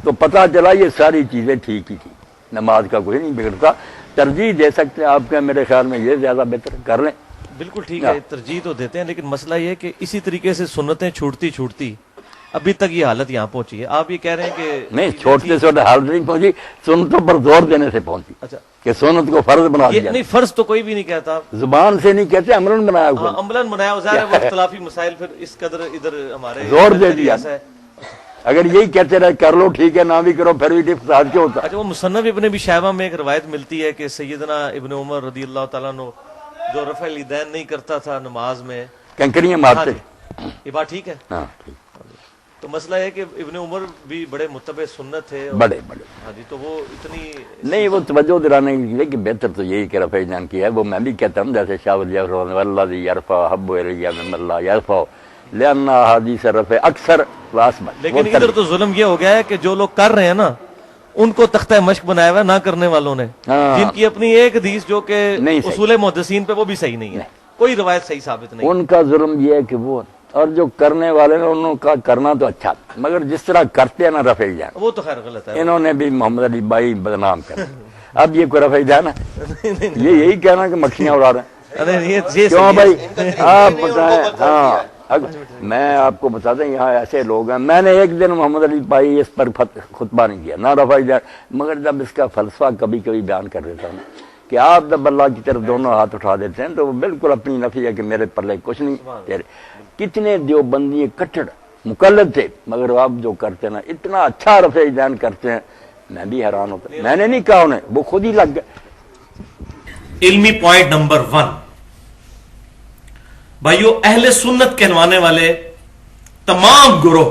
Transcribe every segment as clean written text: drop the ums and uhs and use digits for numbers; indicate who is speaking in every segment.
Speaker 1: تو پتہ چلا یہ ساری چیزیں ٹھیک ہی تھی، نماز کا کوئی نہیں بگڑتا. ترجیح دے سکتے ہیں آپ کا، میرے خیال میں یہ زیادہ بہتر کر لیں.
Speaker 2: بالکل ٹھیک ہے، ترجیح تو دیتے ہیں، لیکن مسئلہ یہ ہے کہ اسی طریقے سے سنتیں چھوٹتی ابھی تک یہ حالت یہاں پہنچی ہے. آپ یہ کہہ رہے ہیں کہ
Speaker 1: نہیں، چھوٹے حالت نہیں پہنچی، سنتوں پر زور دینے سے پہنچی.
Speaker 2: اچھا،
Speaker 1: کہ سنت کو فرض بنا دیا.
Speaker 2: نہیں فرض تو کوئی بھی نہیں کہتا،
Speaker 1: زبان سے نہیں کہتے، عملاً بنایا ہوا.
Speaker 2: عملاً بنایا ہوا، ظاہر ہے وہ اختلافی مسائل پھر اس قدر ادھر ہمارے
Speaker 1: زور دے دیا. اگر یہی کہتے رہے کر لو ٹھیک ہے، نہ بھی کرو پھر بھی فساد کیوں ہوتا.
Speaker 2: اچھا، وہ مصنف ابن ابی شیبہ میں ایک روایت ملتی ہے کہ سیدنا ابن عمر رضی اللہ تعالیٰ عنہ جو رفع الیدین نہیں کرتا تھا نماز میں،
Speaker 1: کنکریاں مارتے.
Speaker 2: یہ بات ٹھیک ہے.
Speaker 1: ہاں،
Speaker 2: تو مسئلہ ہے کہ ابن عمر بھی بڑے متبع سنت تھے،
Speaker 1: بڑے.
Speaker 2: ہاں جی، تو وہ اتنی
Speaker 1: نہیں، وہ توجہ دلانے کے لیے کہ بہتر تو یہی کہ رفع جان کی ہے. وہ میں بھی کہتا ہوں جیسے شاہ ولی والذی یرفع حب الیہ من اللہ یرفع لأن احادیث رفع اکثر واسمع.
Speaker 2: لیکن ادھر تو ظلم یہ ہو گیا ہے کہ جو لوگ کر رہے ہیں نا ان کو تختہ مشق بنایا ہوا ہے نہ کرنے والوں نے، جن کی اپنی ایک حدیث جو کہ اصول محدثین پہ وہ بھی صحیح نہیں ہے، کوئی روایت صحیح ثابت نہیں.
Speaker 1: ان کا ظلم یہ ہے کہ وہ اور جو کرنے والے نے انہوں کا کرنا تو اچھا تھا، مگر جس طرح کرتے ہیں نا رفع جان،
Speaker 2: وہ تو خیر غلط ہے.
Speaker 1: انہوں نے بھی محمد علی بھائی بدنام کر. اب یہ کوئی رفع جان ہے؟ یہ یہی کہنا کہ مکھیاں اڑا رہے ہیں. کیوں بھائی آپ بتائیں. ہاں، میں آپ کو بتاتا ہوں یہاں ایسے لوگ ہیں. میں نے ایک دن محمد علی بھائی اس پر خطبہ نہیں کیا، نہ رفع جان، مگر جب اس کا فلسفہ کبھی کبھی بیان کر دیتا ہوں کہ آپ جب اللہ کی طرف دونوں ہاتھ اٹھا دیتے ہیں تو وہ بالکل اپنی نفی ہے کہ میرے پلے کچھ نہیں تیرے. کتنے دیوبندی کٹڑ مقلد تھے، مگر آپ جو کرتے ہیں نا اتنا اچھا رفع جان کرتے ہیں، میں بھی حیران ہوتا. میں نے نہیں کہا انہیں، وہ خود ہی لگ گئے.
Speaker 2: علمی پوائنٹ نمبر 1، بھائیو، اہل سنت کہلوانے والے تمام گروہ،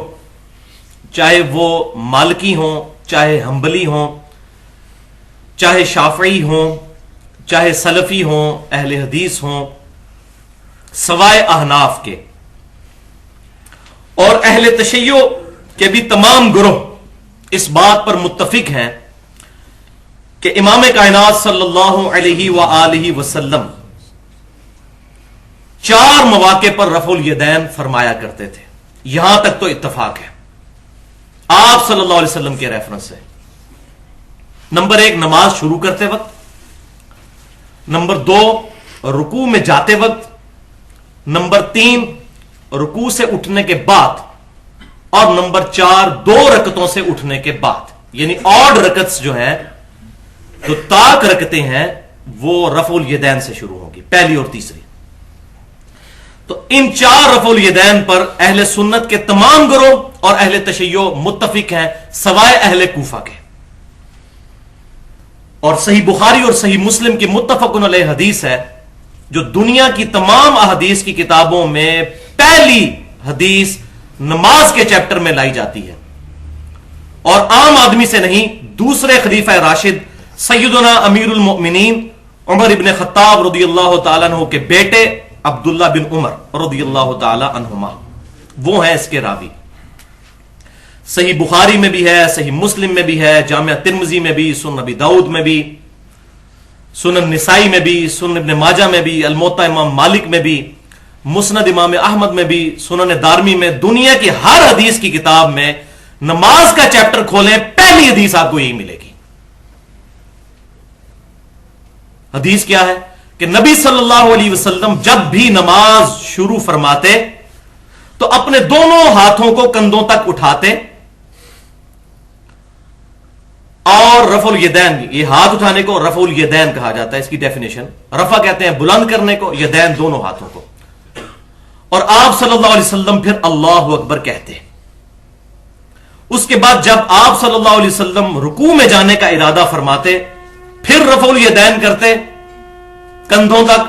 Speaker 2: چاہے وہ مالکی ہوں، چاہے حنبلی ہوں، چاہے شافعی ہوں، چاہے سلفی ہوں، اہل حدیث ہوں، سوائے احناف کے، اور اہل تشیع کے بھی تمام گروہ اس بات پر متفق ہیں کہ امام کائنات صلی اللہ علیہ وآلہ وسلم 4 مواقع پر رفع الیدین فرمایا کرتے تھے. یہاں تک تو اتفاق ہے آپ صلی اللہ علیہ وسلم کے ریفرنس سے. نمبر 1 نماز شروع کرتے وقت، نمبر 2 رکوع میں جاتے وقت، نمبر 3 رکوع سے اٹھنے کے بعد، اور نمبر 4 2 رکعتوں سے اٹھنے کے بعد. یعنی آڈ رکعتس جو ہیں، جو طاق رکعتیں ہیں، وہ رفع الیدین سے شروع ہوگی، پہلی اور تیسری. تو ان 4 رفع الیدین پر اہل سنت کے تمام گروہ اور اہل تشیع متفق ہیں سوائے اہل کوفہ کے. اور صحیح بخاری اور صحیح مسلم کی متفق علیہ حدیث ہے، جو دنیا کی تمام احادیث کی کتابوں میں پہلی حدیث نماز کے چیپٹر میں لائی جاتی ہے، اور عام آدمی سے نہیں، دوسرے خلیفہ راشد سیدنا امیر المؤمنین عمر ابن خطاب رضی اللہ تعالیٰ عنہ کے بیٹے عبداللہ بن عمر رضی اللہ تعالیٰ عنہما، وہ ہیں اس کے راوی. صحیح بخاری میں بھی ہے، صحیح مسلم میں بھی ہے، جامعہ ترمذی میں بھی، سنن ابی داؤد میں بھی، سنن نسائی میں بھی، سنن ابن ماجہ میں بھی، الموطا امام مالک میں بھی، مسند امام احمد میں بھی، سنن دارمی میں. دنیا کی ہر حدیث کی کتاب میں نماز کا چیپٹر کھولیں، پہلی حدیث آپ کو یہی ملے گی. حدیث کیا ہے کہ نبی صلی اللہ علیہ وسلم جب بھی نماز شروع فرماتے تو اپنے دونوں ہاتھوں کو کندھوں تک اٹھاتے، اور رفع الیدین، یہ ہاتھ اٹھانے کو رفع الیدین کہا جاتا ہے. اس کی ڈیفینیشن، رفع کہتے ہیں بلند کرنے کو، یدین دونوں ہاتھوں کو. اور آپ صلی اللہ علیہ وسلم پھر اللہ اکبر کہتے. اس کے بعد جب آپ صلی اللہ علیہ وسلم رکوع میں جانے کا ارادہ فرماتے، پھر رفع الیدین کرتے کندھوں تک،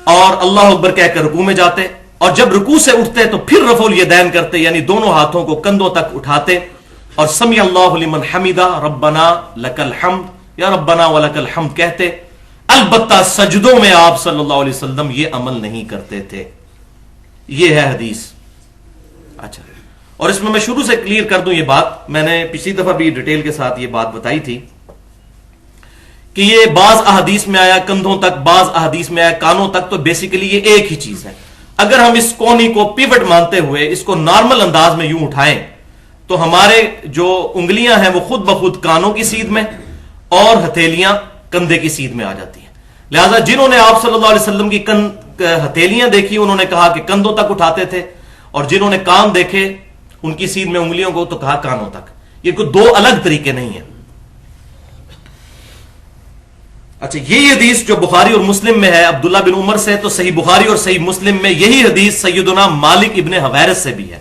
Speaker 2: اور اللہ اکبر کہہ کر رکوع میں جاتے. اور جب رکوع سے اٹھتے تو پھر رفع الیدین کرتے، یعنی دونوں ہاتھوں کو کندھوں تک اٹھاتے، اور سمع اللہ لمن حمدہ ربنا لک الحمد یا ربنا ولک الحمد کہتے. البتہ سجدوں میں آپ صلی اللہ علیہ وسلم یہ عمل نہیں کرتے تھے. یہ ہے حدیث. اچھا، اور اس میں شروع سے کلیئر کر دوں یہ بات، میں نے پچھلی دفعہ بھی ڈیٹیل کے ساتھ یہ بات بتائی تھی کہ یہ بعض احادیث میں آیا کندھوں تک، بعض احادیث میں آیا کانوں تک، تو بیسیکلی یہ ایک ہی چیز ہے. اگر ہم اس کونی کو پیوٹ مانتے ہوئے اس کو نارمل انداز میں یوں اٹھائیں تو ہمارے جو انگلیاں ہیں وہ خود بخود کانوں کی سیدھ میں اور ہتھیلیاں کندھے کی سیدھ میں آ جاتی ہیں. لہذا جنہوں نے آپ صلی اللہ علیہ وسلم کی ہتھیلیاں دیکھی انہوں نے کہا کہ کندھوں تک اٹھاتے تھے، اور جنہوں نے کان دیکھے ان کی سیدھ میں انگلیوں کو تو کہا کانوں تک. یہ کوئی دو الگ طریقے نہیں ہیں. اچھا، یہ حدیث جو بخاری اور مسلم میں ہے عبداللہ بن عمر سے، تو صحیح بخاری اور صحیح مسلم میں یہی حدیث سیدنا مالک ابن حویرث سے بھی ہے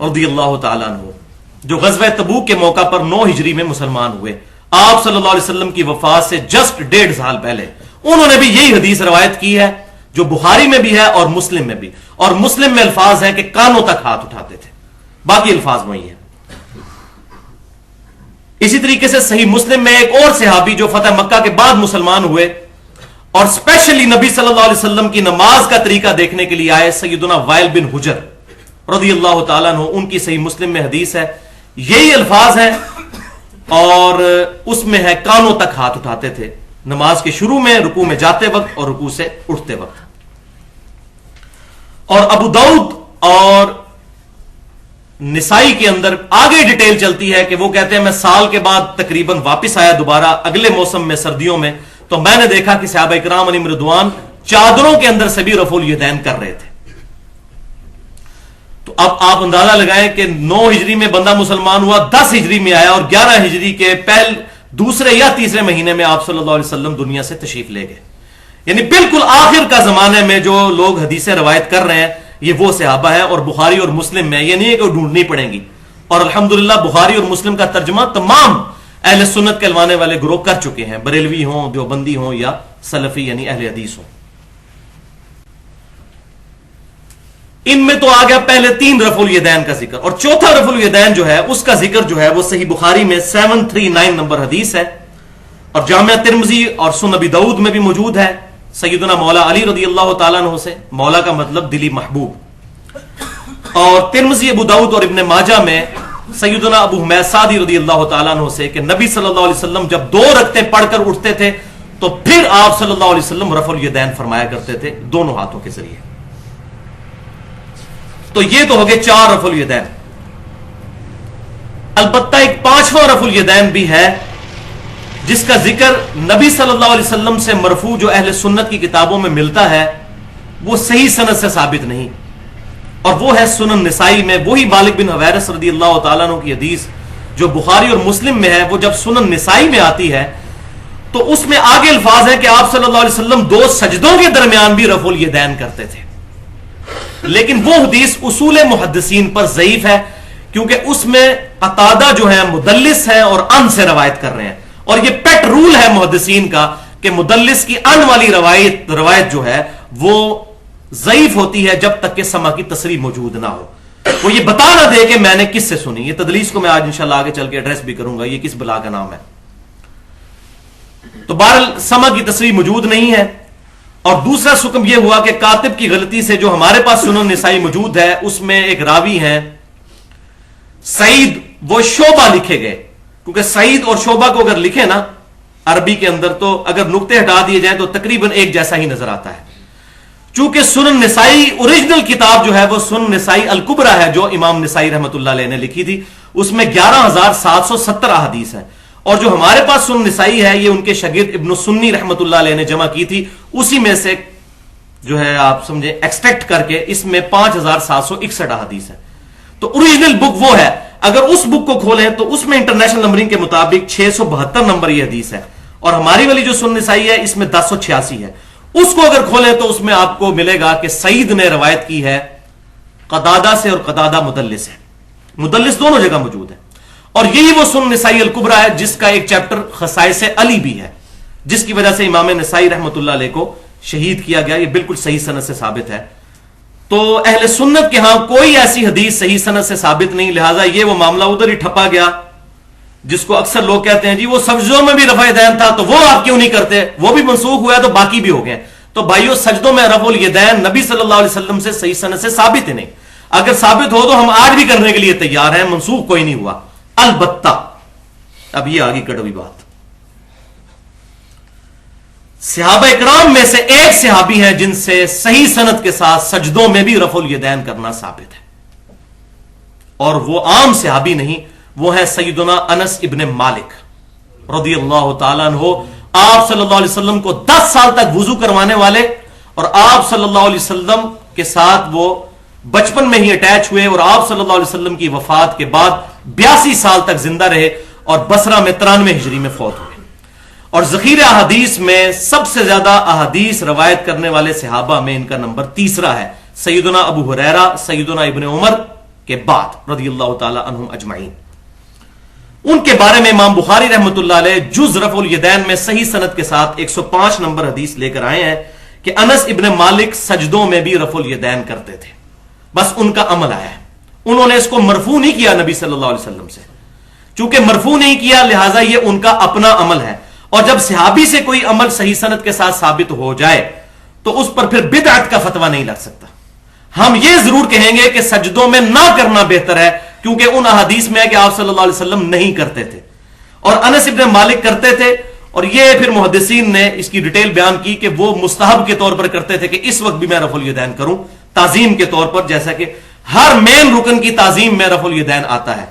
Speaker 2: رضی اللہ تعالیٰ عنہ، جو غزوہ تبوک کے موقع پر 9 ہجری میں مسلمان ہوئے. آپ صلی اللہ علیہ وسلم کی وفات سے جسٹ 1.5 سال پہلے انہوں نے بھی یہی حدیث روایت کی ہے، جو بخاری میں بھی ہے اور مسلم میں بھی. اور مسلم میں الفاظ ہیں کہ کانوں تک ہاتھ اٹھاتے تھے، باقی الفاظ وہی ہیں. اسی طریقے سے صحیح مسلم میں ایک اور صحابی جو فتح مکہ کے بعد مسلمان ہوئے اور اسپیشلی نبی صلی اللہ علیہ وسلم کی نماز کا طریقہ دیکھنے کے لیے آئے، سیدنا وائل بن حجر رضی اللہ تعالیٰ عنہ، ان کی صحیح مسلم میں حدیث ہے، یہی الفاظ ہیں اور اس میں ہے کانوں تک ہاتھ اٹھاتے تھے نماز کے شروع میں، رکوع میں جاتے وقت اور رکوع سے اٹھتے وقت. اور ابو داؤد اور نسائی کے اندر آگے ڈیٹیل چلتی ہے کہ وہ کہتے ہیں میں سال کے بعد تقریباً واپس آیا دوبارہ اگلے موسم میں سردیوں میں، تو میں نے دیکھا کہ صحابہ کرام علیہم رضوان چادروں کے اندر سے بھی رفع الیدین کر رہے تھے. تو اب آپ اندازہ لگائیں کہ 9 ہجری میں بندہ مسلمان ہوا، 10 ہجری میں آیا اور 11 ہجری کے دوسرے یا تیسرے مہینے میں آپ صلی اللہ علیہ وسلم دنیا سے تشریف لے گئے. یعنی بالکل آخر کا زمانے میں جو لوگ حدیثیں روایت کر رہے ہیں یہ وہ صحابہ ہیں، اور بخاری اور مسلم میں یہ نہیں ہے کہ ڈھونڈنی پڑیں گی. اور الحمدللہ بخاری اور مسلم کا ترجمہ تمام اہل سنت کہلوانے والے گروہ کر چکے ہیں، بریلوی ہوں، دیوبندی ہوں یا سلفی یعنی اہل حدیث ہوں. ان میں تو آ گیا پہلے 3 رفع الیدین کا ذکر، اور چوتھا رفع الیدین جو ہے اس کا ذکر جو ہے وہ صحیح بخاری میں 739 نمبر حدیث ہے، اور جامعہ ترمذی اور سنن ابی داؤد میں بھی موجود ہے سیدنا مولا علی رضی اللہ تعالیٰ عنہ سے. مولا کا مطلب دلی محبوب. اور ترمذی، ابو داؤد اور ابن ماجہ میں سیدنا ابو حمید سعدی رضی اللہ تعالیٰ عنہ سے کہ نبی صلی اللہ علیہ وسلم جب 2 رکعتیں پڑھ کر اٹھتے تھے تو پھر آپ صلی اللہ علیہ وسلم رفع الیدین فرمایا کرتے تھے دونوں ہاتھوں کے ذریعے. تو یہ تو ہو گئے 4 رفع الیدین. البتہ ایک 5واں رفع الیدین بھی ہے جس کا ذکر نبی صلی اللہ علیہ وسلم سے مرفوع جو اہل سنت کی کتابوں میں ملتا ہے وہ صحیح سند سے ثابت نہیں، اور وہ ہے سنن نسائی میں وہی مالک بن حویرث رضی اللہ تعالیٰ عنہ کی حدیث جو بخاری اور مسلم میں ہے. وہ جب سنن نسائی میں آتی ہے تو اس میں آگے الفاظ ہے کہ آپ صلی اللہ علیہ وسلم 2 سجدوں کے درمیان بھی رفع الیدین کرتے تھے. لیکن وہ حدیث اصول محدثین پر ضعیف ہے، کیونکہ اس میں قتادہ جو ہے مدلس ہے اور ان سے روایت کر رہے ہیں، اور یہ پیٹ رول ہے محدثین کا کہ مدلس کی ان والی روایت جو ہے وہ ضعیف ہوتی ہے جب تک کہ سما کی تصریح موجود نہ ہو. وہ یہ بتا نہ دے کہ میں نے کس سے سنی. یہ تدلیس کو میں آج انشاءاللہ آگے چل کے ایڈریس بھی کروں گا، یہ کس بلا کا نام ہے. تو بہرحال سما کی تصریح موجود نہیں ہے. اور دوسرا حکم یہ ہوا کہ کاتب کی غلطی سے جو ہمارے پاس سنن نسائی موجود ہے اس میں ایک راوی ہیں سعید، وہ شعبہ لکھے گئے، کیونکہ سعید اور شعبہ کو اگر لکھے نا عربی کے اندر تو اگر نقطے ہٹا دیے جائیں تو تقریباً ایک جیسا ہی نظر آتا ہے. چونکہ سنن نسائی اوریجنل کتاب جو ہے وہ سنن نسائی الکبرا ہے جو امام نسائی رحمۃ اللہ علیہ نے لکھی تھی، اس میں 11,770 احادیث ہیں، اور جو ہمارے پاس سنن نسائی ہے یہ ان کے شاگرد ابن سنی رحمۃ اللہ علیہ نے جمع کی تھی، اسی میں سے جو ہے آپ سمجھے ایکسٹریکٹ کر کے اس میں 5,761 احادیث ہیں. تو اوریجنل بک وہ ہے. اگر اس بک کو کھولیں تو اس میں انٹرنیشنل نمبرنگ کے مطابق 672 نمبر یہ حدیث ہے، اور ہماری والی جو سنن نسائی ہے اس میں 1086 ہے. اس کو اگر کھولیں تو اس میں آپ کو ملے گا کہ سعید نے روایت کی ہے قتادہ سے، اور قتادہ مدلس ہے. مدلس دونوں جگہ موجود ہے. اور یہی وہ سنن نسائی الکبرا ہے جس کا ایک چیپٹر خصائص علی بھی ہے، جس کی وجہ سے امام نسائی رحمۃ اللہ علیہ کو شہید کیا گیا. یہ بالکل صحیح سند سے ثابت ہے. تو اہل سنت کے ہاں کوئی ایسی حدیث صحیح سند سے ثابت نہیں، لہٰذا یہ وہ معاملہ ادھر ہی ٹھپا گیا جس کو اکثر لوگ کہتے ہیں جی وہ سجدوں میں بھی رفع الیدین تھا تو وہ آپ کیوں نہیں کرتے، وہ بھی منسوخ ہوا ہے تو باقی بھی ہو گئے. تو بھائیو سجدوں میں رفع الیدین نبی صلی اللہ علیہ وسلم سے صحیح سند سے ثابت ہی نہیں. اگر ثابت ہو تو ہم آج بھی کرنے کے لیے تیار ہیں، منسوخ کوئی نہیں ہوا. البتہ اب یہ آگے کڑوی بات، صحابہ اکرام میں سے ایک صحابی ہیں جن سے صحیح سند کے ساتھ سجدوں میں بھی رفع الیدین کرنا ثابت ہے. اور وہ عام صحابی نہیں، وہ ہے سیدنا انس ابن مالک رضی اللہ تعالیٰ عنہ. آپ صلی اللہ علیہ وسلم کو 10 سال تک وضو کروانے والے، اور آپ صلی اللہ علیہ وسلم کے ساتھ وہ بچپن میں ہی اٹیچ ہوئے، اور آپ صلی اللہ علیہ وسلم کی وفات کے بعد 82 سال تک زندہ رہے، اور بصرہ میں 93 ہجری میں فوت ہوئے. اور ذخیرہ احادیث میں سب سے زیادہ احادیث روایت کرنے والے صحابہ میں ان کا نمبر 3 ہے، سیدنا ابو ہریرہ، سیدنا ابن عمر کے بعد رضی اللہ تعالی عنہم اجمعین. ان کے بارے میں امام بخاری رحمۃ اللہ علیہ جز رفع الیدین میں صحیح سند کے ساتھ 105 نمبر حدیث لے کر آئے ہیں کہ انس ابن مالک سجدوں میں بھی رفع الیدین کرتے تھے، بس ان کا عمل آیا ہے. انہوں نے اس کو مرفوع نہیں کیا نبی صلی اللہ علیہ وسلم سے، چونکہ مرفوع نہیں کیا لہٰذا یہ ان کا اپنا عمل ہے. اور جب صحابی سے کوئی عمل صحیح سند کے ساتھ ثابت ہو جائے تو اس پر پھر بدعت کا فتویٰ نہیں لگ سکتا. ہم یہ ضرور کہیں گے کہ سجدوں میں نہ کرنا بہتر ہے، کیونکہ ان احادیث میں ہے کہ آپ صلی اللہ علیہ وسلم نہیں کرتے تھے اور انس ابن مالک کرتے تھے. اور یہ پھر محدثین نے اس کی ڈیٹیل بیان کی کہ وہ مستحب کے طور پر کرتے تھے کہ اس وقت بھی میں رفع الیدین کروں، تعظیم کے طور پر، جیسا کہ ہر مین رکن کی تعظیم میں رفع الیدین آتا ہے.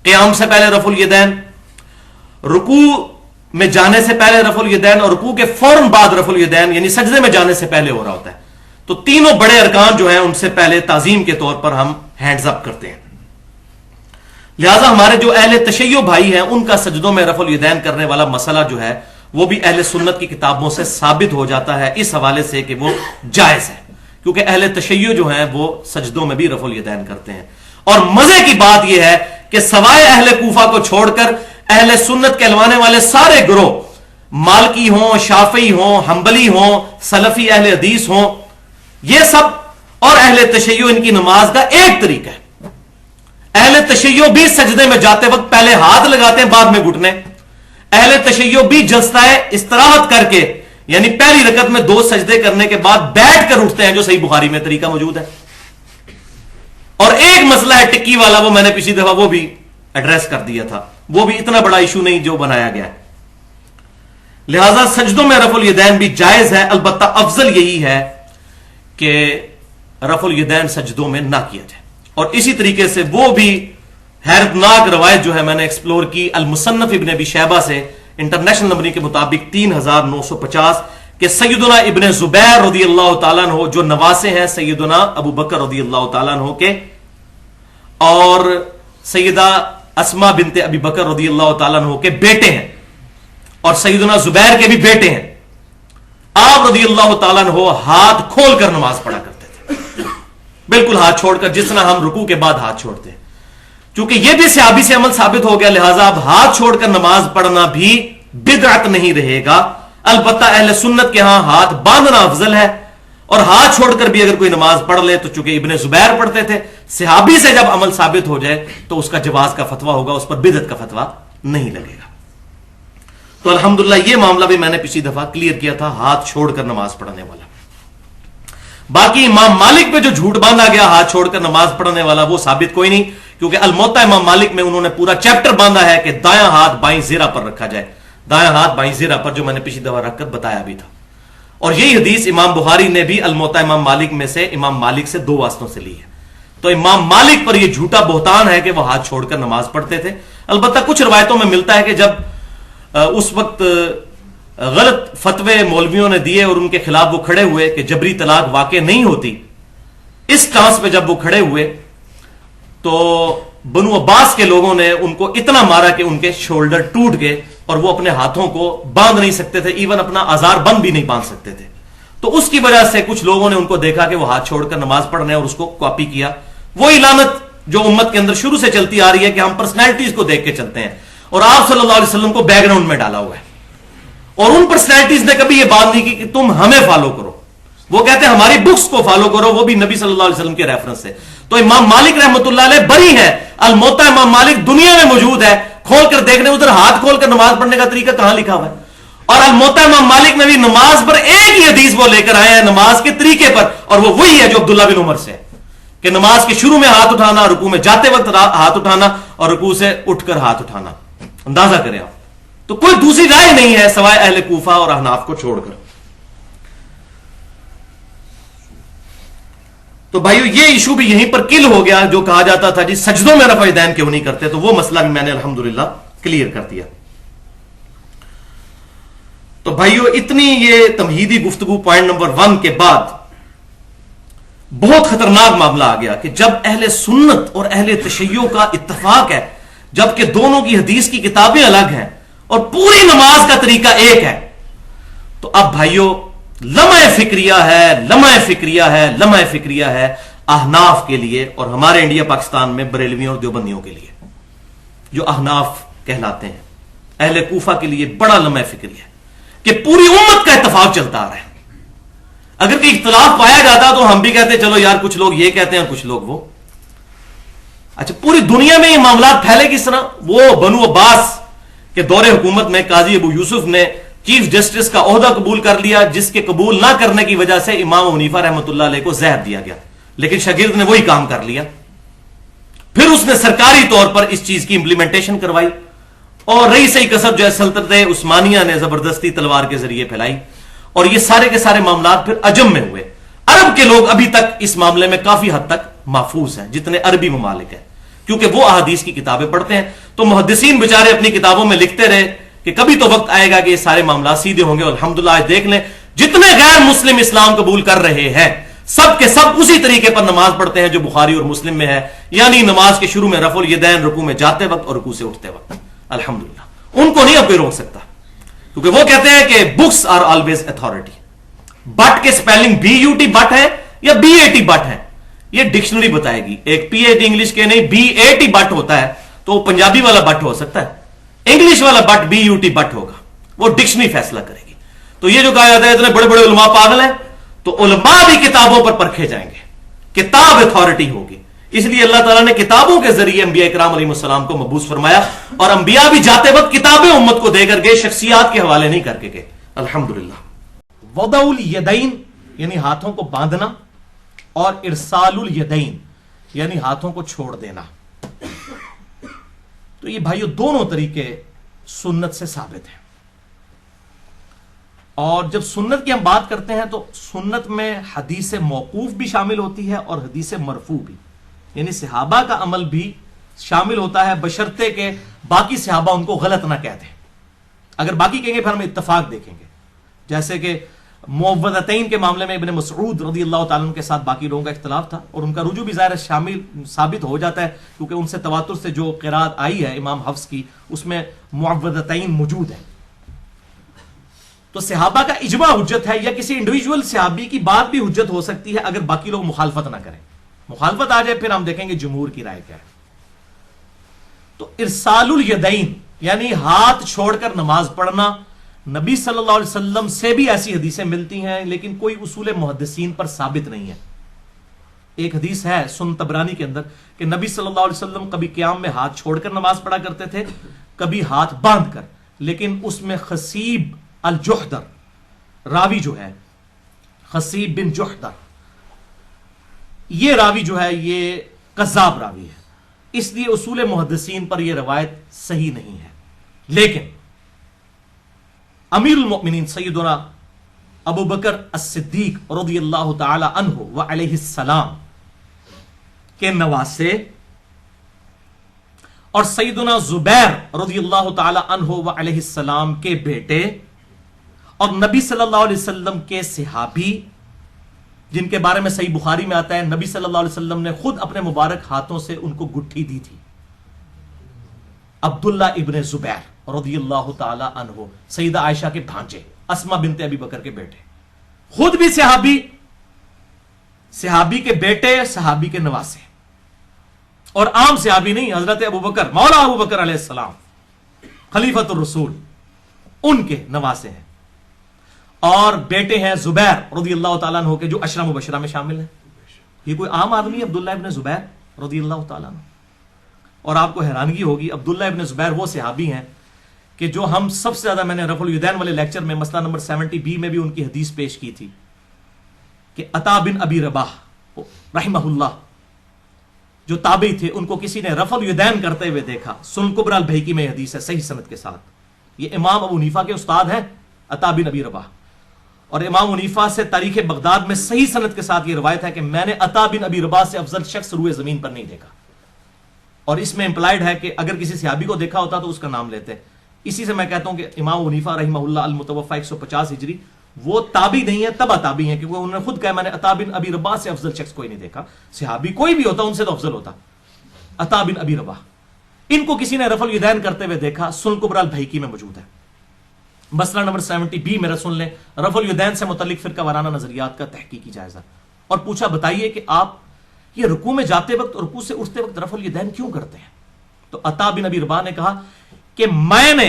Speaker 2: قیام سے پہلے رفع الیدین، رکوع میں جانے سے پہلے رفع الیدین، اور رکوع کے فوراً بعد رفع الیدین، یعنی سجدے میں جانے سے پہلے ہو رہا ہوتا ہے. تو تینوں بڑے ارکان جو ہیں ان سے پہلے تعظیم کے طور پر ہم ہینڈز اپ کرتے ہیں. لہذا ہمارے جو اہل تشیع بھائی ہیں ان کا سجدوں میں رفع الیدین کرنے والا مسئلہ جو ہے وہ بھی اہل سنت کی کتابوں سے ثابت ہو جاتا ہے اس حوالے سے کہ وہ جائز ہے، کیونکہ اہل تشیع جو ہیں وہ سجدوں میں بھی رفع الیدین کرتے ہیں. اور مزے کی بات یہ ہے کہ سوائے اہل کوفہ کو چھوڑ کر اہل سنت کہلوانے والے سارے گروہ، مالکی ہوں، شافعی ہوں، حنبلی ہوں، سلفی اہل حدیث ہوں، یہ سب اور اہل تشیع ان کی نماز کا ایک طریقہ ہے. اہل تشیع بھی سجدے میں جاتے وقت پہلے ہاتھ لگاتے ہیں بعد میں گھٹنے. اہل تشیع بھی جلسہ استراحت کر کے، یعنی پہلی رکعت میں 2 سجدے کرنے کے بعد بیٹھ کر اٹھتے ہیں، جو صحیح بخاری میں طریقہ موجود ہے. اور ایک مسئلہ ہے ٹکی والا، وہ میں نے پچھلی دفعہ وہ بھی ایڈریس کر دیا تھا، وہ بھی اتنا بڑا ایشو نہیں جو بنایا گیا ہے. لہذا سجدوں میں رفع الیدین بھی جائز ہے، البتہ افضل یہی ہے کہ رفع الیدین سجدوں میں نہ کیا جائے. اور اسی طریقے سے وہ بھی حیرتناک روایت جو ہے میں نے ایکسپلور کی المصنف ابن ابی شیبہ سے انٹرنیشنل نمبر کے مطابق 3950 کہ سیدنا ابن زبیر رضی اللہ تعالیٰ عنہ جو نواسے ہیں سیدنا ابو بکر رضی اللہ تعالیٰ عنہ کے، اور سیدہ اسما بنت ابی بکر رضی اللہ تعالیٰ عنہ کے بیٹے ہیں، اور سیدنا زبیر کے بھی بیٹے ہیں. آپ رضی اللہ تعالیٰ عنہ ہاتھ کھول کر نماز پڑھا کرتے تھے، بالکل ہاتھ چھوڑ کر، جس طرح ہم رکوع کے بعد ہاتھ چھوڑتے ہیں. چونکہ یہ بھی صحابی سے عمل ثابت ہو گیا لہذا اب ہاتھ چھوڑ کر نماز پڑھنا بھی بدعت نہیں رہے گا. البتہ اہل سنت کے ہاں ہاتھ باندھنا افضل ہے، اور ہاتھ چھوڑ کر بھی اگر کوئی نماز پڑھ لے تو چونکہ ابن زبیر پڑھتے تھے، صحابی سے جب عمل ثابت ہو جائے تو اس کا جواز کا فتویٰ ہوگا، اس پر بدعت کا فتویٰ نہیں لگے گا. تو الحمدللہ یہ معاملہ بھی میں نے پچھلی دفعہ کلیئر کیا تھا، ہاتھ چھوڑ کر نماز پڑھنے والا. باقی امام مالک پہ جو جھوٹ باندھا گیا ہاتھ چھوڑ کر نماز پڑھنے والا، وہ ثابت کوئی نہیں، کیونکہ الموطا امام مالک میں انہوں نے پورا چیپٹر باندھا ہے کہ دایاں ہاتھ بائیں زیرہ پر رکھا جائے، دایاں ہاتھ بائیں زیرہ پر، جو میں نے پچھلی دفعہ رکھ کر بتایا بھی تھا. اور یہی حدیث امام بخاری نے بھی الموطا امام مالک میں سے امام مالک سے 2 واسطوں سے لی ہے. تو امام مالک پر یہ جھوٹا بہتان ہے کہ وہ ہاتھ چھوڑ کر نماز پڑھتے تھے. البتہ کچھ روایتوں میں ملتا ہے کہ جب اس وقت غلط فتوے مولویوں نے دیے اور ان کے خلاف وہ کھڑے ہوئے کہ جبری طلاق واقع نہیں ہوتی، اس ٹانس پہ جب وہ کھڑے ہوئے تو بنو عباس کے لوگوں نے ان کو اتنا مارا کہ ان کے شولڈر ٹوٹ گئے اور وہ اپنے ہاتھوں کو باندھ نہیں سکتے تھے، ایون اپنا آزار بند بھی نہیں باندھ سکتے تھے. تو اس کی وجہ سے کچھ لوگوں نے ان کو دیکھا کہ وہ ہاتھ چھوڑ کر نماز پڑھ رہے ہیں اور اس کو کاپی کیا. وہی لعنت جو امت کے اندر شروع سے چلتی آ رہی ہے کہ ہم پرسنالٹیز کو دیکھ کے چلتے ہیں، اور آپ صلی اللہ علیہ وسلم کو بیک گراؤنڈ میں ڈالا ہوا ہے. اور ان پرسنالٹیز نے کبھی یہ بات نہیں کی کہ تم ہمیں فالو کرو، وہ کہتے ہیں ہماری بکس کو فالو کرو، وہ بھی نبی صلی اللہ علیہ وسلم کے ریفرنس سے. تو امام مالک رحمۃ اللہ علیہ بری ہے، الموطا امام مالک دنیا میں موجود ہے، کھول کر دیکھنے ادھر ہاتھ کھول کر نماز پڑھنے کا طریقہ کہاں لکھا ہوا ہے. اور الموطا امام مالک میں بھی نماز پر ایک ہی حدیث وہ لے کر آئے ہیں نماز کے طریقے پر، اور وہ وہی ہے جو عبداللہ بن عمر سے ہے کہ نماز کے شروع میں ہاتھ اٹھانا، رکوع میں جاتے وقت ہاتھ اٹھانا، اور رکوع سے اٹھ کر ہاتھ اٹھانا. اندازہ کریں آپ. تو کوئی دوسری رائے نہیں ہے سوائے اہل کوفہ اور احناف کو چھوڑ کر. تو بھائیو یہ ایشو بھی یہیں پر کل ہو گیا، جو کہا جاتا تھا جی سجدوں میں رفع یدین کیوں نہیں کرتے، تو وہ مسئلہ بھی میں نے الحمدللہ کلیئر کر دیا۔ تو بھائیو اتنی یہ تمہیدی گفتگو پوائنٹ نمبر 1 کے بعد بہت خطرناک معاملہ آ گیا کہ جب اہل سنت اور اہل تشیع کا اتفاق ہے، جبکہ دونوں کی حدیث کی کتابیں الگ ہیں اور پوری نماز کا طریقہ ایک ہے، تو اب بھائیو لمحہ فکریہ ہے احناف کے لیے اور ہمارے انڈیا پاکستان میں بریلویوں اور دیوبندیوں کے لیے، جو احناف کہلاتے ہیں، اہل کوفہ کے لیے بڑا لمحہ فکری ہے کہ پوری امت کا اتفاق چلتا آ رہا ہے۔ اگر کوئی اختلاف پایا جاتا تو ہم بھی کہتے ہیں چلو یار کچھ لوگ یہ کہتے ہیں اور کچھ لوگ وہ۔ اچھا پوری دنیا میں یہ معاملات پھیلے کس طرح؟ وہ بنو عباس کے دور حکومت میں قاضی ابو یوسف نے چیف جسٹس کا عہدہ قبول کر لیا، جس کے قبول نہ کرنے کی وجہ سے امام ابو حنیفہ رحمۃ اللہ علیہ کو زہر دیا گیا، لیکن شاگرد نے وہی کام کر لیا۔ پھر اس نے سرکاری طور پر اس چیز کی امپلیمنٹیشن کروائی، اور رئی سی کسب جو ہے سلطنت عثمانیہ نے زبردستی تلوار کے ذریعے پھیلائی، اور یہ سارے کے سارے معاملات پھر عجم میں ہوئے۔ عرب کے لوگ ابھی تک اس معاملے میں کافی حد تک محفوظ ہیں، جتنے عربی ممالک ہیں، کیونکہ وہ احادیث کی کتابیں پڑھتے ہیں۔ تو محدثین بیچارے اپنی کتابوں میں لکھتے رہے کہ کبھی تو وقت آئے گا کہ یہ سارے معاملات سیدھے ہوں گے، اور الحمدللہ آج دیکھ لیں جتنے غیر مسلم اسلام قبول کر رہے ہیں سب کے سب اسی طریقے پر نماز پڑھتے ہیں جو بخاری اور مسلم میں ہے، یعنی نماز کے شروع میں رفع الیدین، رکوع میں جاتے وقت اور رکوع سے اٹھتے وقت۔ الحمدللہ ان کو نہیں اب کوئی روک سکتا، کیونکہ وہ کہتے ہیں کہ books are always authority. But کے سپیلنگ BUT بٹ ہے یا BAT بٹ ہے، یہ ڈکشنری بتائے گی۔ ایک PAT انگلش کے نہیں BAT بٹ ہوتا ہے، تو پنجابی والا بٹ ہو سکتا ہے، انگلش والا بٹ BUT بٹ ہوگا، وہ ڈکشنری فیصلہ کرے گی۔ تو یہ جو کہا جاتا ہے اتنے بڑے بڑے علماء پاگل ہیں، تو علماء بھی کتابوں پر پرکھے جائیں گے، کتاب اتھارٹی ہوگی۔ اس لیے اللہ تعالیٰ نے کتابوں کے ذریعے انبیاء اکرام علیہ السلام کو مبعوث فرمایا، اور انبیاء بھی جاتے وقت کتابیں امت کو دے کر گئے، شخصیات کے حوالے نہیں کر کے گئے۔ الحمدللہ۔ وضع الیدین یعنی ہاتھوں کو باندھنا، اور ارسال الیدین یعنی ہاتھوں کو چھوڑ دینا۔ تو یہ بھائیو دونوں طریقے سنت سے ثابت ہیں، اور جب سنت کی ہم بات کرتے ہیں تو سنت میں حدیث موقوف بھی شامل ہوتی ہے اور حدیث مرفوع بھی، یعنی صحابہ کا عمل بھی شامل ہوتا ہے، بشرطے کہ باقی صحابہ ان کو غلط نہ کہہ دیں۔ اگر باقی کہیں گے پھر ہم اتفاق دیکھیں گے، جیسے کہ معوذتین کے معاملے میں ابن مسعود رضی اللہ تعالیٰ عنہ کے ساتھ باقی لوگوں کا اختلاف تھا، اور ان کا رجوع بھی ظاہر شامل ثابت ہو جاتا ہے، کیونکہ ان سے تواتر سے جو قرات آئی ہے امام حفص کی، اس میں معوذتین موجود ہے۔ تو صحابہ کا اجماع حجت ہے، یا کسی انڈیویجول صحابی کی بات بھی حجت ہو سکتی ہے اگر باقی لوگ مخالفت نہ کریں۔ مخالفت آ جائے پھر ہم دیکھیں گے جمہور کی رائے کیا ہے۔ تو ارسال الیدین یعنی ہاتھ چھوڑ کر نماز پڑھنا، نبی صلی اللہ علیہ وسلم سے بھی ایسی حدیثیں ملتی ہیں، لیکن کوئی اصول محدثین پر ثابت نہیں ہے۔ ایک حدیث ہے سنن طبرانی کے اندر کہ نبی صلی اللہ علیہ وسلم کبھی قیام میں ہاتھ چھوڑ کر نماز پڑھا کرتے تھے، کبھی ہاتھ باندھ کر، لیکن اس میں خصیب الجحدر راوی جو ہے، خصیب بن جحدر، یہ راوی جو ہے یہ کذاب راوی ہے، اس لیے اصول محدثین پر یہ روایت صحیح نہیں ہے۔ لیکن امیر المؤمنین سیدنا ابو بکر الصدیق رضی اللہ تعالی عنہ وعلیہ السلام کے نواسے اور سیدنا زبیر رضی اللہ تعالی عنہ وعلیہ السلام کے بیٹے اور نبی صلی اللہ علیہ وسلم کے صحابی، جن کے بارے میں صحیح بخاری میں آتا ہے نبی صلی اللہ علیہ وسلم نے خود اپنے مبارک ہاتھوں سے ان کو گٹھی دی تھی، عبداللہ ابن زبیر رضی اللہ تعالی عنہ، سیدہ عائشہ کے بھانجے، اسما بنت ابی بکر کے بیٹے، خود بھی صحابی، صحابی کے بیٹے، صحابی کے نواسے، اور عام صحابی نہیں، حضرت ابو بکر، مولا ابو بکر علیہ السلام خلیفۃ الرسول، ان کے نواسے ہیں، اور بیٹے ہیں زبیر رضی اللہ تعالیٰ عنہ کے جو عشرہ مبشرہ میں شامل ہیں۔ یہ کوئی عام آدمی عبداللہ ابن زبیر رضی اللہ تعالیٰ عنہ؟ اور آپ کو حیرانگی ہوگی عبداللہ ابن زبیر وہ صحابی ہیں کہ جو ہم سب سے زیادہ، میں نے رفع الیدین والے لیکچر میں مسئلہ نمبر 70B میں بھی ان کی حدیث پیش کی تھی کہ عطا بن ابی رباح رحمہ اللہ جو تابعی تھے، ان کو کسی نے رفع الیدین کرتے ہوئے دیکھا، سنن کبری البیہقی میں حدیث ہے صحیح سند کے ساتھ، یہ امام ابو حنیفہ کے استاد ہیں عطا بن ابی رباح، اور امام حنیفہ سے تاریخ بغداد میں صحیح سند کے ساتھ یہ روایت ہے کہ میں نے عطا بن ابی رباح سے افضل شخص روئے زمین پر نہیں دیکھا. اور اس میں امپلائڈ ہے کہ اگر کسی صحابی کو دیکھا ہوتا تو اس کا نام لیتے. اسی سے میں کہتا ہوں کہ امام حنیفہ رحمہ اللہ المتوفی 150 ہجری وہ تابعی نہیں ہے، تبع تابعی ہیں، کیونکہ انہوں نے خود کہا میں نے عطا بن ابی رباح سے افضل شخص کوئی نہیں دیکھا. صحابی کوئی بھی ہوتا ان سے تو افضل ہوتا عطا بن ابی رباح. ان کو کسی نے رفع الیدین کرتے ہوئے دیکھا، سنن کبری البیہقی میں موجود ہے. مسئلہ نمبر 70 بی میرا سن لیں، رفع الیدین سے متعلق فرقہ وارانہ نظریات کا تحقیقی جائزہ. اور پوچھا بتائیے کہ آپ یہ رکوع میں جاتے وقت اور رکوع سے اٹھتے وقت رفع الیدین کیوں کرتے ہیں؟ تو عطا بن ابی رباح نے کہا کہ میں نے